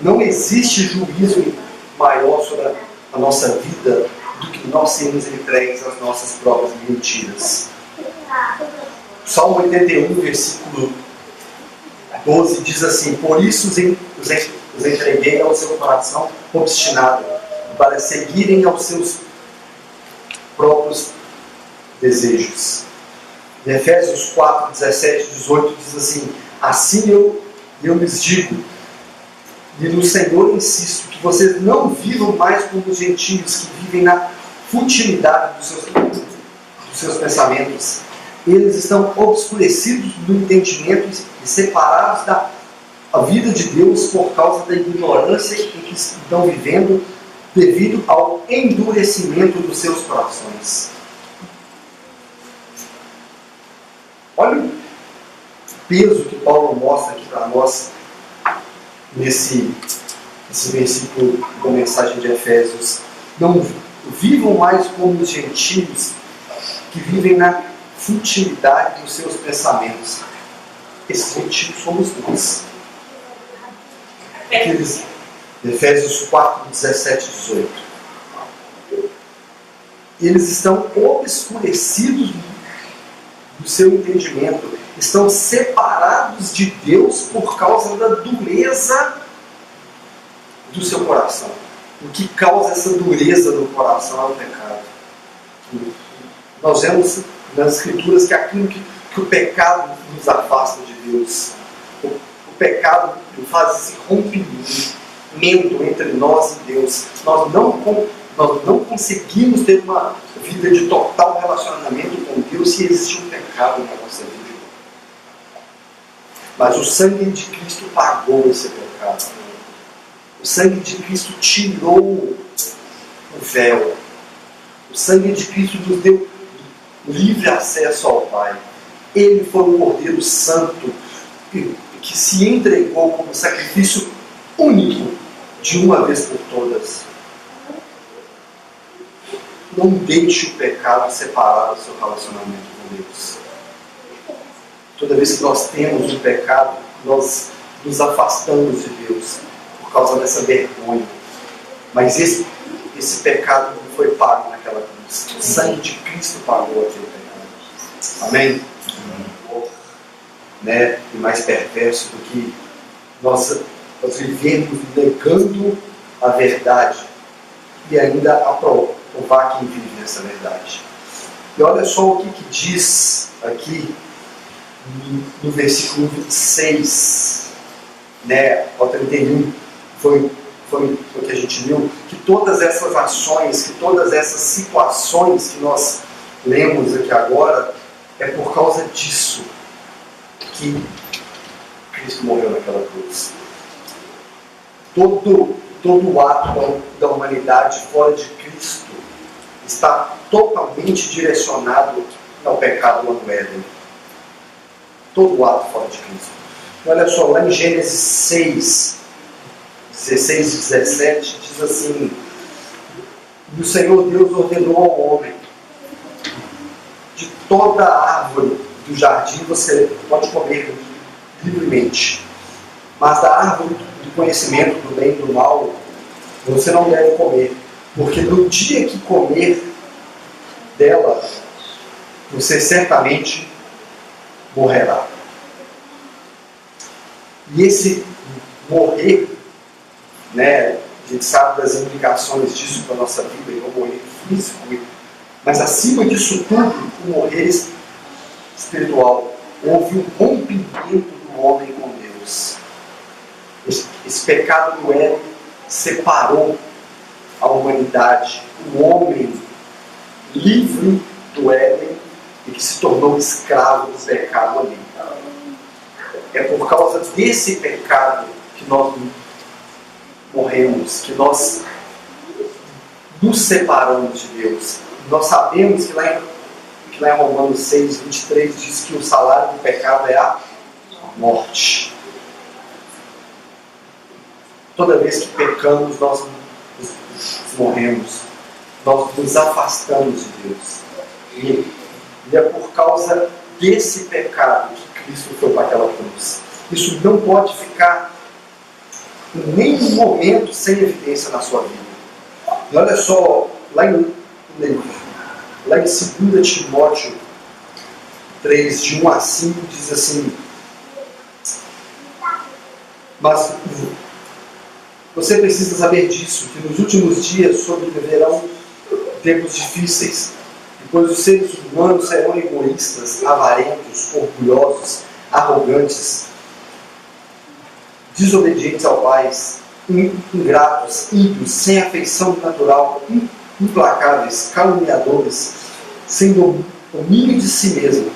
Não existe juízo maior sobre a nossa vida do que nós sermos entregues às nossas próprias mentiras. Salmo 81, versículo 12 diz assim: por isso os entreguei ao seu coração obstinado, para seguirem aos seus próprios desejos. Em Efésios 4, 17 e 18 diz assim: assim eu lhes digo, e no Senhor insisto, que vocês não vivam mais como os gentios que vivem na futilidade dos seus pensamentos. Eles estão obscurecidos do entendimento e separados da vida de Deus por causa da ignorância em que estão vivendo devido ao endurecimento dos seus corações. Olha o peso que Paulo mostra aqui para nós nesse versículo da mensagem de Efésios. Não vivam mais como os gentios que vivem na futilidade dos seus pensamentos. Esses gentios somos nós. Efésios 4, 17 e 18. Eles estão obscurecidos do seu entendimento, estão separados de Deus por causa da dureza do seu coração. O que causa essa dureza no coração é o pecado. Nós vemos nas Escrituras que aquilo que o pecado nos afasta de Deus. O pecado faz esse rompimento entre nós e Deus. Nós não conseguimos ter uma vida de total relacionamento com Deus se existe um pecado na nossa vida. Mas o sangue de Cristo pagou esse pecado. O sangue de Cristo tirou o véu. O sangue de Cristo nos deu livre acesso ao Pai. Ele foi o Cordeiro Santo que se entregou como sacrifício único de uma vez por todas. Não deixe o pecado separar o seu relacionamento com Deus. Toda vez que nós temos um pecado, nós nos afastamos de Deus por causa dessa vergonha. Mas esse pecado não foi pago naquela cruz. O sangue de Cristo pagou aquele pecado. Amém? Né? E mais perverso do que nós vivemos negando a verdade e ainda aprovar quem vive nessa verdade. E olha só o que diz aqui no versículo 26, né, ao 31, foi foi o que a gente viu, que todas essas ações, que todas essas situações que nós lemos aqui agora, é por causa disso que Cristo morreu naquela cruz. Todo o ato da humanidade fora de Cristo está totalmente direcionado ao pecado lá no Éden. Todo o ato fora de Cristo. Olha só, lá em Gênesis 6, 16 e 17, diz assim: e o Senhor Deus ordenou ao homem: de toda a árvore do jardim você pode comer livremente, mas da árvore do conhecimento do bem e do mal você não deve comer, porque no dia que comer dela você certamente morrerá. E esse morrer, né, a gente sabe das implicações disso para a nossa vida, e o morrer físico, mas acima disso tudo, o morrer espiritual. Houve um rompimento do homem com Deus. Esse pecado do Éden separou a humanidade. O homem livre do Éden e que se tornou escravo do pecado ali. É por causa desse pecado que nós morremos, que nós nos separamos de Deus. Nós sabemos que lá em Romanos 6, 23 diz que o salário do pecado é a morte. Toda vez que pecamos, nós morremos. Nós nos afastamos de Deus. E é por causa desse pecado que Cristo foi para aquela cruz. Isso não pode ficar em nenhum momento sem evidência na sua vida. E olha só, lá em 2 Timóteo 3, de 1 a 5, diz assim: mas você precisa saber disso, que nos últimos dias sobreviverão tempos difíceis, pois os seres humanos serão egoístas, avarentos, orgulhosos, arrogantes, desobedientes ao Pai, ingratos, ímpios, sem afeição natural, implacáveis, caluniadores, sem domínio de si mesmo,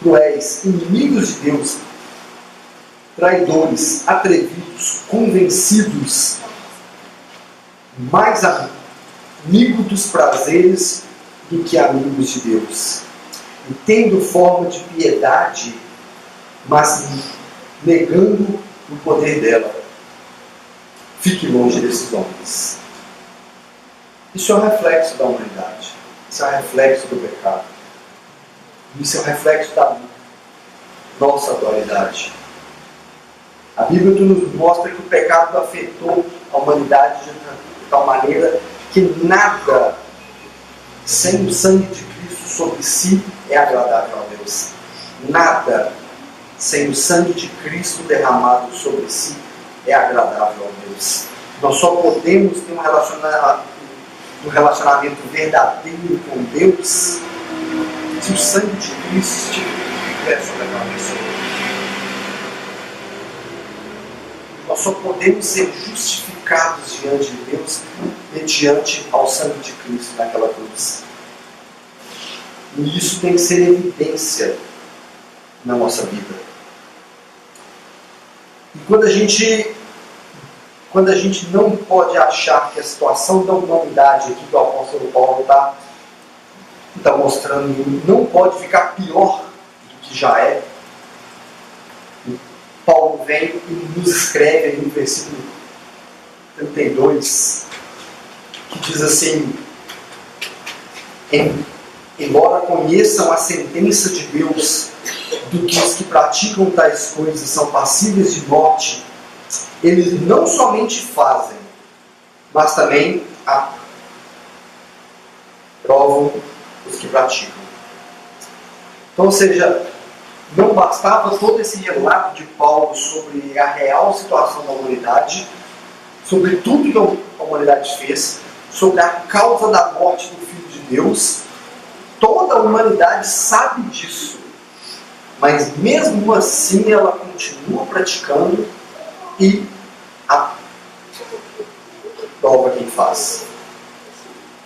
cruéis, inimigos de Deus, traidores, atrevidos, convencidos, mais amigos dos prazeres do que amigos de Deus, e tendo forma de piedade, mas negando o poder dela. Fique longe desses homens. Isso é um reflexo da humanidade. Isso é um reflexo do pecado. Isso é um reflexo da nossa atualidade. A Bíblia nos mostra que o pecado afetou a humanidade de tal maneira que nada sem o sangue de Cristo sobre si é agradável a Deus. Nada sem o sangue de Cristo derramado sobre si é agradável a Deus. Nós só podemos ter um relacionamento verdadeiro com Deus se o sangue de Cristo estiver sobre aquela pessoa. Nós só podemos ser justificados diante de Deus mediante ao sangue de Cristo naquela cruz. E isso tem que ser evidência na nossa vida. E quando a gente não pode achar que a situação da humanidade aqui que o apóstolo Paulo está mostrando não pode ficar pior do que já é, Paulo vem e nos escreve aí no versículo 32, que diz assim: embora conheçam a sentença de Deus do que os que praticam tais coisas são passíveis de morte, eles não somente fazem, mas também aprovam os que praticam. Então, ou seja, não bastava todo esse relato de Paulo sobre a real situação da humanidade, sobre tudo que a humanidade fez, sobre a causa da morte do Filho de Deus. Toda a humanidade sabe disso, mas mesmo assim ela continua praticando e prova quem faz.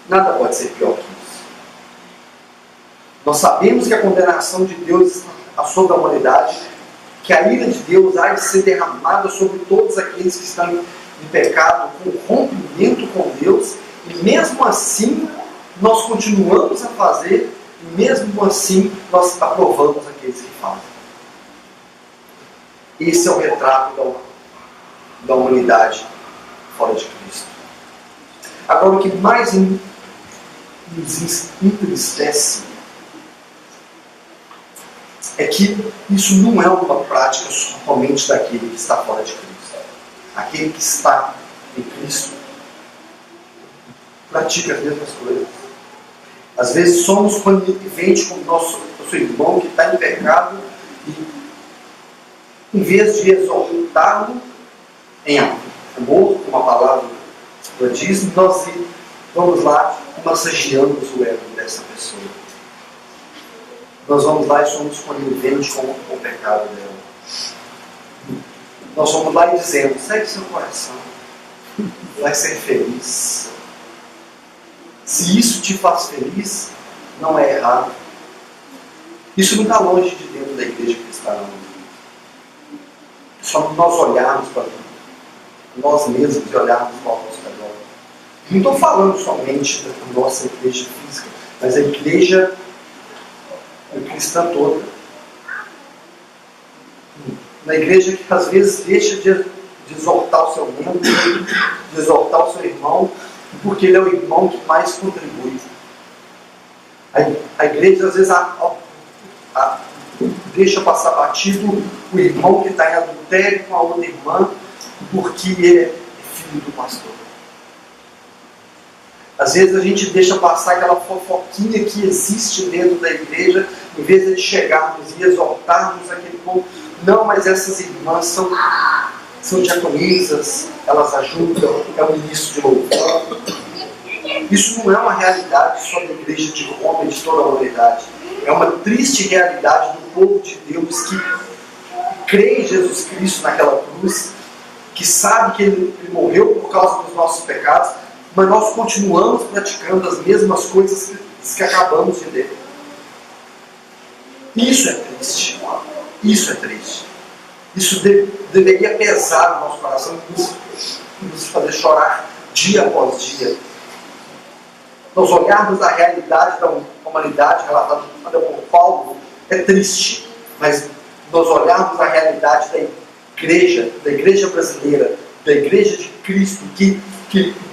Nada pode ser pior que isso. Nós sabemos que a condenação de Deus está sobre a humanidade, que a ira de Deus há de ser derramada sobre todos aqueles que estão em pecado, com rompimento com Deus, e mesmo assim nós continuamos a fazer, e mesmo assim nós aprovamos aqueles que fazem. Esse é o retrato da humanidade fora de Cristo. Agora, o que mais nos entristece é que isso não é uma prática somente daquele que está fora de Cristo. Aquele que está em Cristo pratica as mesmas coisas. Às vezes somos coniventes com o nosso irmão que está em pecado e, em vez de exortá-lo em amor, como a palavra diz, nós vamos lá e massageamos o ego dessa pessoa. Nós vamos lá e somos coniventes com o pecado dela. Nós vamos lá e dizemos: segue seu coração, vai ser feliz. Se isso te faz feliz, não é errado. Isso não está longe de dentro da igreja cristã. Só nós olharmos para nós mesmos e olharmos para o nosso redor. Não estou falando somente da nossa igreja física, mas a igreja cristã toda. Na igreja que às vezes deixa de exortar o seu membro, de exortar o seu irmão, porque ele é o irmão que mais contribui. A igreja às vezes deixa passar batido o irmão que está em adultério com a outra irmã, porque ele é filho do pastor. Às vezes a gente deixa passar aquela fofoquinha que existe dentro da igreja, em vez de chegarmos e exortarmos aquele povo. Não, mas essas irmãs são diaconisas, elas ajudam, é o ministro de louvor. Isso não é uma realidade só da igreja de Roma e de toda a humanidade. É uma triste realidade do povo de Deus que crê em Jesus Cristo naquela cruz, que sabe que Ele morreu por causa dos nossos pecados, mas nós continuamos praticando as mesmas coisas que acabamos de ler. Isso é triste. Isso é triste. Isso deveria pesar no nosso coração e nos fazer chorar dia após dia. Nós olharmos a realidade da humanidade relatada por Paulo é triste, mas nós olharmos a realidade da igreja brasileira, da igreja de Cristo, que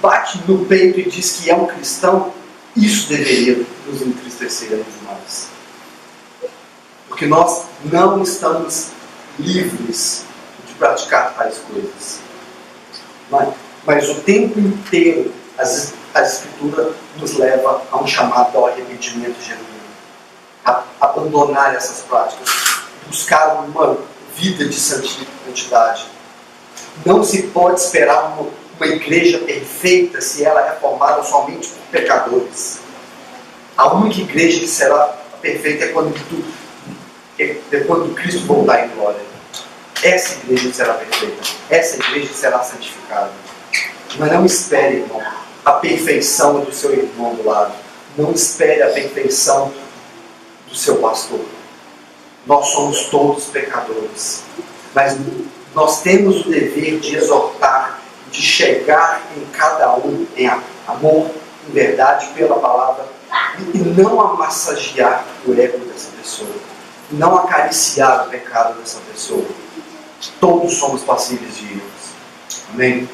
bate no peito e diz que é um cristão, isso deveria nos entristecer demais. Porque nós não estamos livres de praticar tais coisas. Mas o tempo inteiro a Escritura nos leva a um chamado ao arrependimento genuíno. A abandonar essas práticas. Buscar uma vida de santidade. Não se pode esperar uma igreja perfeita se ela é formada somente por pecadores. A única igreja que será perfeita é quando Cristo voltar em glória. Essa igreja será perfeita. Essa igreja será santificada. Mas não espere, irmão, a perfeição do seu irmão do lado. Não espere a perfeição do seu pastor. Nós somos todos pecadores. Mas nós temos o dever de exortar, de chegar em cada um em amor, em verdade, pela palavra, e não a massagear o ego dessa pessoa, não acariciar o pecado dessa pessoa. Todos somos passíveis de erros. Amém?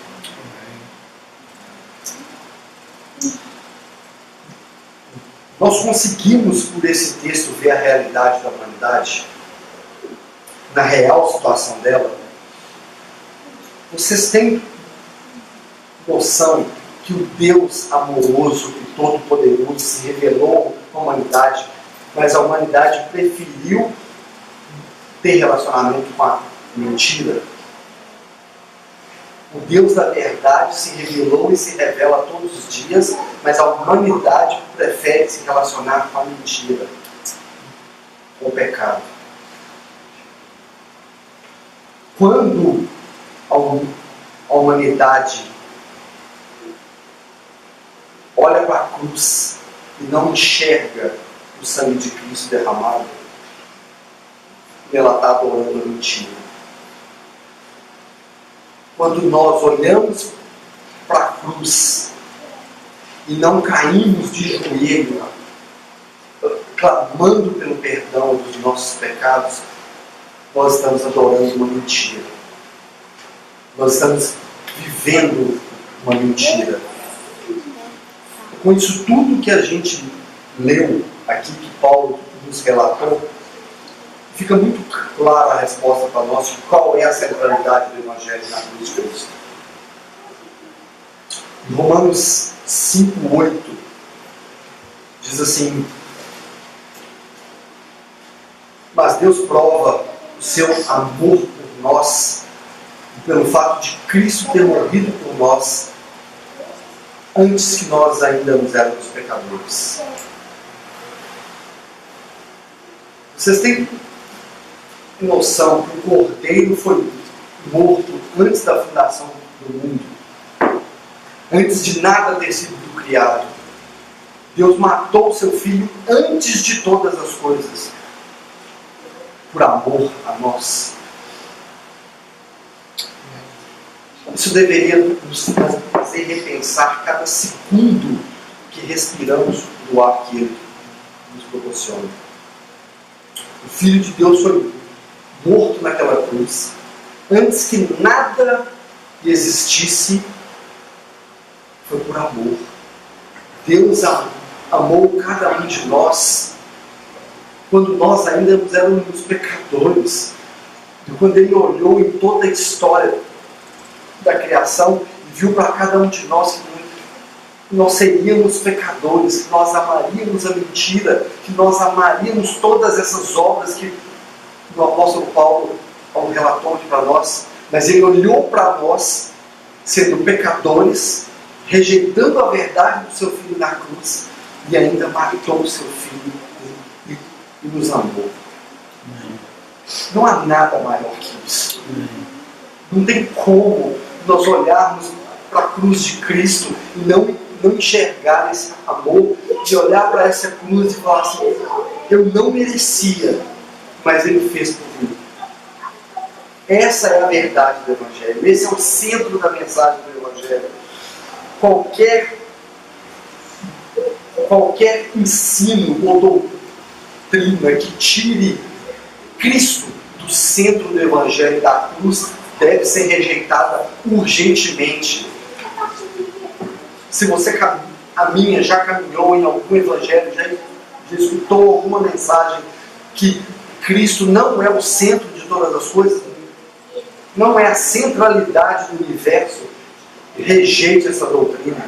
Nós conseguimos, por esse texto, ver a realidade da humanidade, na real situação dela. Vocês têm noção que o Deus amoroso e todo-poderoso se revelou à humanidade, mas a humanidade preferiu ter relacionamento com a mentira? O Deus da verdade se revelou e se revela todos os dias, mas a humanidade prefere se relacionar com a mentira, com o pecado. Quando a humanidade olha para a cruz e não enxerga o sangue de Cristo derramado, ela está adorando a mentira. Quando nós olhamos para a cruz e não caímos de joelho, clamando pelo perdão dos nossos pecados, nós estamos adorando uma mentira. Nós estamos vivendo uma mentira. Com isso tudo que a gente leu aqui, que Paulo nos relatou, fica muito clara a resposta para nós de qual é a centralidade do Evangelho na cruz de Cristo. Em Romanos 5:8 diz assim: mas Deus prova o seu amor por nós pelo fato de Cristo ter morrido por nós antes que nós ainda nos éramos pecadores. Vocês têm noção que o Cordeiro foi morto antes da fundação do mundo, antes de nada ter sido criado? Deus matou o seu Filho antes de todas as coisas, por amor a nós. Isso deveria nos fazer repensar cada segundo que respiramos do ar que Ele nos proporciona. O Filho de Deus foi morto naquela cruz antes que nada existisse. Foi por amor. Deus amou cada um de nós quando nós ainda éramos pecadores. E quando Ele olhou em toda a história da criação e viu para cada um de nós que nós seríamos pecadores, que nós amaríamos a mentira, que nós amaríamos todas essas obras que o apóstolo Paulo relatou aqui para nós, mas Ele olhou para nós sendo pecadores, rejeitando a verdade do seu Filho na cruz, e ainda matou o seu Filho e nos amou. Não há nada maior que isso. Não tem como nós olharmos para a cruz de Cristo e não enxergar esse amor, de olhar para essa cruz e falar assim: eu não merecia, mas Ele fez por mim. Essa é a verdade do Evangelho. Esse é o centro da mensagem do Evangelho. Qualquer ensino ou doutrina que tire Cristo do centro do Evangelho e da cruz deve ser rejeitada urgentemente. Se você já caminhou em algum Evangelho, já escutou alguma mensagem que Cristo não é o centro de todas as coisas, não é a centralidade do universo, rejeite essa doutrina.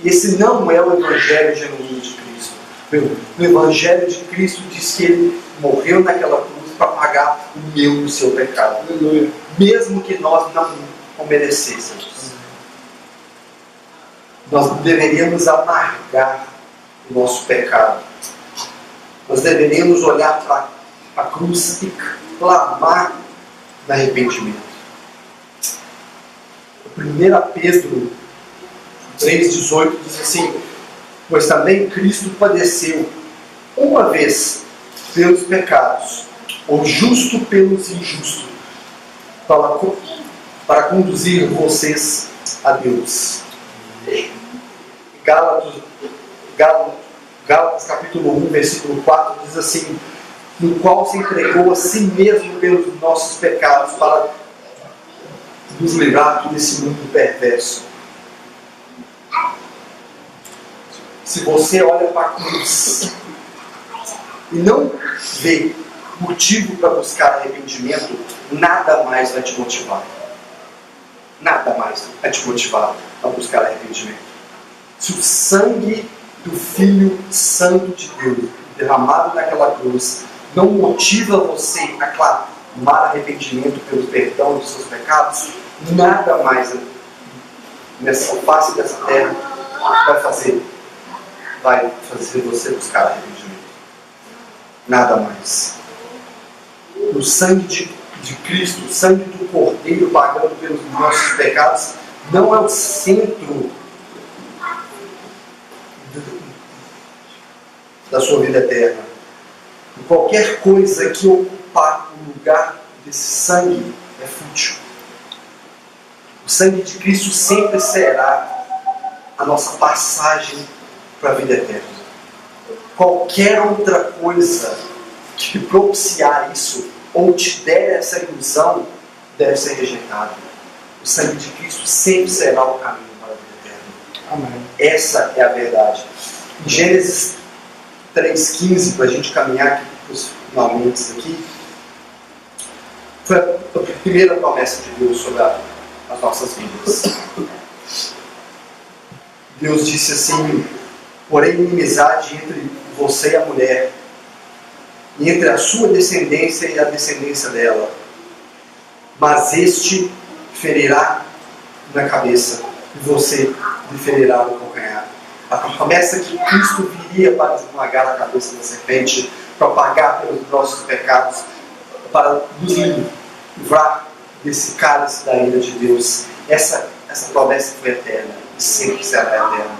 Esse não é o Evangelho genuíno de Cristo. O Evangelho de Cristo diz que Ele morreu naquela cruz para pagar o meu e o seu pecado. Aleluia. Mesmo que nós não o merecêssemos. Nós deveríamos amargar o nosso pecado. Nós deveríamos olhar para a cruz e clamar de arrependimento. 1 Pedro 3,18 diz assim: pois também Cristo padeceu uma vez pelos pecados, o justo pelos injustos, para conduzir vocês a Deus. Gálatas capítulo 1, versículo 4 diz assim: no qual se entregou a si mesmo pelos nossos pecados, para nos livrar desse mundo perverso. Se você olha para a cruz e não vê motivo para buscar arrependimento, nada mais vai te motivar. Nada mais vai te motivar a buscar arrependimento. Se o sangue do Filho Santo de Deus derramado naquela cruz não motiva você a clamar arrependimento pelo perdão dos seus pecados, nada mais nessa face dessa terra vai fazer você buscar arrependimento. Nada mais. O sangue de Cristo, o sangue do Cordeiro pagando pelos nossos pecados, não é o centro da sua vida eterna. E qualquer coisa que ocupar o lugar desse sangue é fútil. O sangue de Cristo sempre será a nossa passagem para a vida eterna. Qualquer outra coisa que propiciar isso ou te der essa ilusão deve ser rejeitado. O sangue de Cristo sempre será o caminho para a vida eterna. Amém. Essa é a verdade. Em Gênesis 3,15, para a gente caminhar aqui para os finalmente aqui, foi a primeira promessa de Deus sobre as nossas vidas. Deus disse assim: porém inimizade entre você e a mulher, e entre a sua descendência e a descendência dela, mas este ferirá na cabeça e você lhe ferirá no calcanhar. A promessa que Cristo viria para esmagar a cabeça da serpente, para pagar pelos nossos pecados, para nos livrar desse cálice da ira de Deus. Essa promessa foi eterna e sempre será eterna.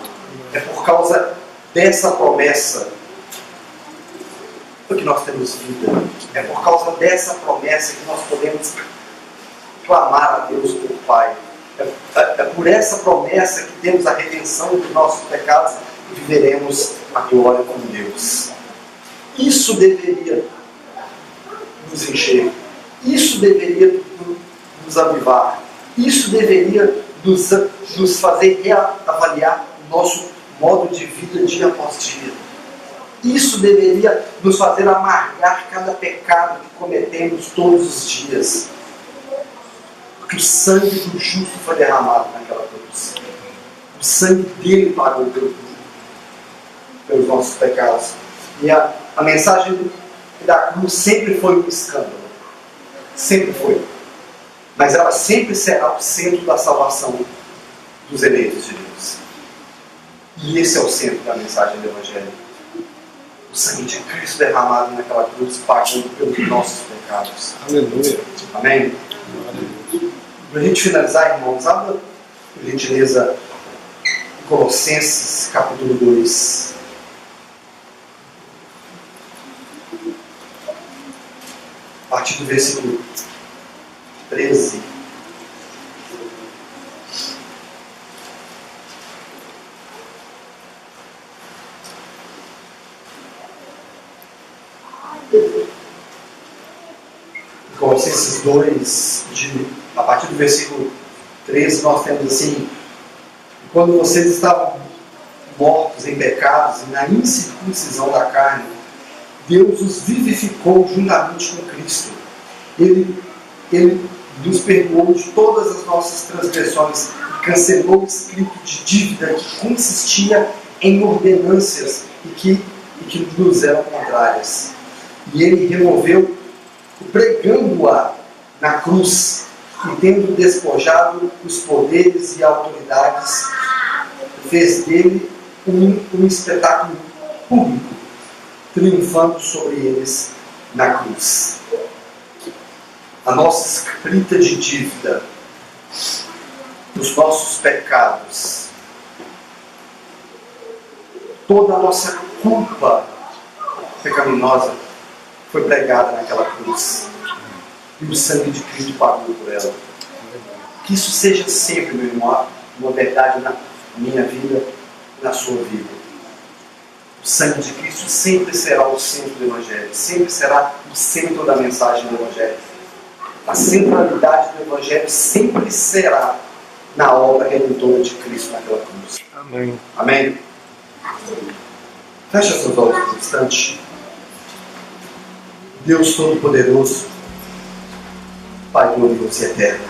É por causa dessa promessa que nós temos vida. É por causa dessa promessa que nós podemos clamar a Deus por Pai. É por essa promessa que temos a redenção dos nossos pecados e viveremos a glória com Deus. Isso deveria nos encher. Isso deveria nos avivar. Isso deveria nos fazer reavaliar o nosso modo de vida dia após dia. Isso deveria nos fazer amargar cada pecado que cometemos todos os dias. Porque o sangue do justo foi derramado naquela cruz. O sangue dele pagou pelos nossos pecados. E a mensagem da cruz sempre foi um escândalo. Sempre foi. Mas ela sempre será o centro da salvação dos eleitos de Deus. E esse é o centro da mensagem do Evangelho. O sangue de Cristo derramado naquela cruz, pagando pelos nossos pecados. Aleluia. Amém? Para a gente finalizar, irmãos, abra, por gentileza, Colossenses, capítulo 2. A partir do versículo 13. Colossenses 2, a partir do versículo 13, nós temos assim: quando vocês estavam mortos em pecados e na incircuncisão da carne, Deus os vivificou juntamente com Cristo. Ele nos perdoou de todas as nossas transgressões e cancelou o escrito de dívida que consistia em ordenâncias e que nos eram contrárias. E Ele removeu, pregando-a na cruz, e tendo despojado os poderes e autoridades, fez dele um espetáculo público, triunfando sobre eles na cruz. A nossa escrita de dívida, os nossos pecados, toda a nossa culpa pecaminosa foi pregada naquela cruz. E o sangue de Cristo pagou por ela. Que isso seja sempre, meu irmão, uma verdade na minha vida e na sua vida. O sangue de Cristo sempre será o centro do Evangelho. Sempre será o centro da mensagem do Evangelho. A centralidade do Evangelho sempre será na obra redentora de Cristo naquela cruz. Amém. Amém? Feche seus olhos por um instante. Deus Todo-Poderoso, Pai glorioso e eterno,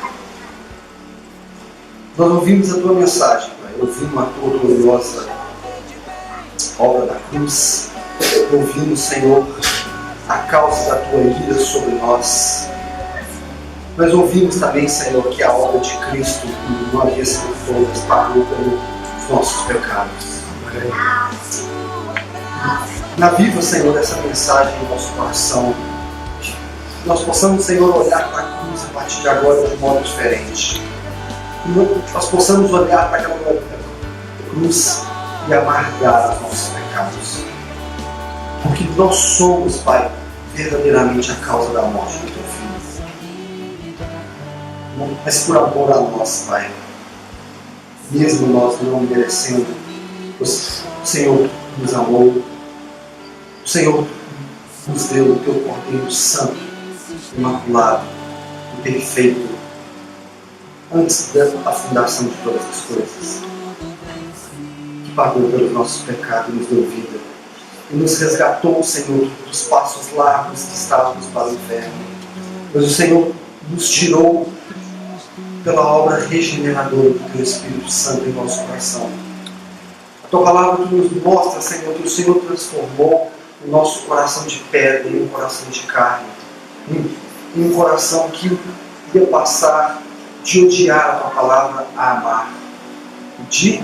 nós ouvimos a Tua mensagem, Pai. Ouvimos a Tua gloriosa obra da cruz. Ouvimos, Senhor, a causa da Tua ira sobre nós. Nós ouvimos também, Senhor, que a obra de Cristo, uma vez por todas, pagou pelos nossos pecados. Aviva, Senhor, essa mensagem no nosso coração. Que nós possamos, Senhor, olhar para a cruz a partir de agora de modo diferente. Que nós possamos olhar para aquela cruz e amargar os nossos pecados. Porque nós somos, Pai, verdadeiramente a causa da morte do Teu Filho. Mas por amor a nós, Pai, mesmo nós não merecendo, o Senhor nos amou, o Senhor nos deu o Teu Cordeiro Santo, imaculado e perfeito, antes da fundação de todas as coisas, que pagou pelos nossos pecados e nos deu vida, e nos resgatou, Senhor, dos passos largos que estávamos para o inferno. Mas o Senhor nos tirou pela obra regeneradora do Teu Espírito Santo em nosso coração. A Tua palavra nos mostra, Senhor, que o Senhor transformou o nosso coração de pedra em um coração de carne, em um coração que ia passar de odiar a Tua palavra a amar, de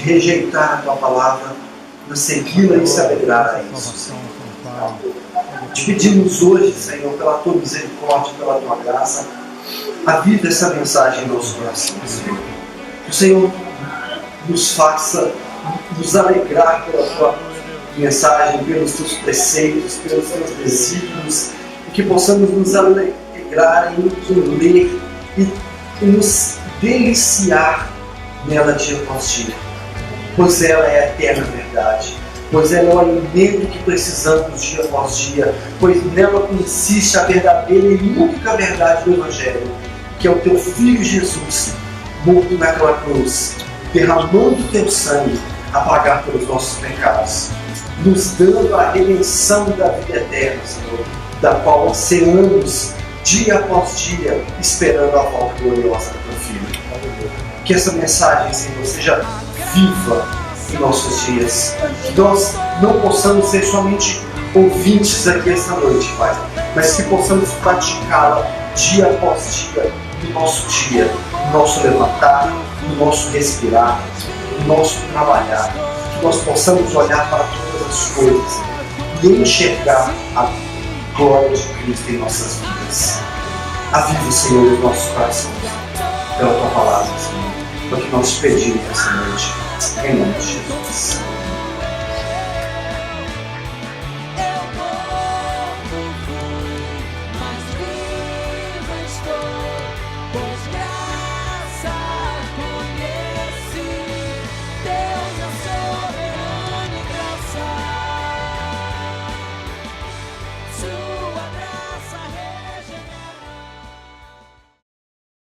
rejeitar a Tua palavra, a segui-la e se alegrar a isso, Senhor. Te pedimos hoje, Senhor, pela Tua misericórdia, pela Tua graça, aviva essa mensagem em nosso coração, Senhor. Que o Senhor nos faça nos alegrar pela Tua mensagem, pelos Teus preceitos, pelos Teus desígnios, e que possamos nos alegrar em ler e nos deliciar nela dia após dia, pois ela é a eterna verdade, pois ela é o alimento que precisamos dia após dia, pois nela consiste a verdadeira e única verdade do Evangelho, que é o Teu Filho Jesus, morto naquela cruz, derramando o Teu sangue a pagar pelos nossos pecados, nos dando a redenção da vida eterna, Senhor, da qual ansiamos dia após dia, esperando a volta gloriosa do Teu Filho. Que essa mensagem, Senhor, seja viva em nossos dias, que nós não possamos ser somente ouvintes aqui esta noite, Pai, mas que possamos praticá-la dia após dia, no nosso dia, no nosso levantar, no nosso respirar, no nosso trabalhar, que nós possamos olhar para todas as coisas e enxergar a glória de Cristo em nossas vidas. Aviva, Senhor, os nossos corações pela Tua palavra, Senhor, é o que nós pedimos essa noite, em nome de Jesus.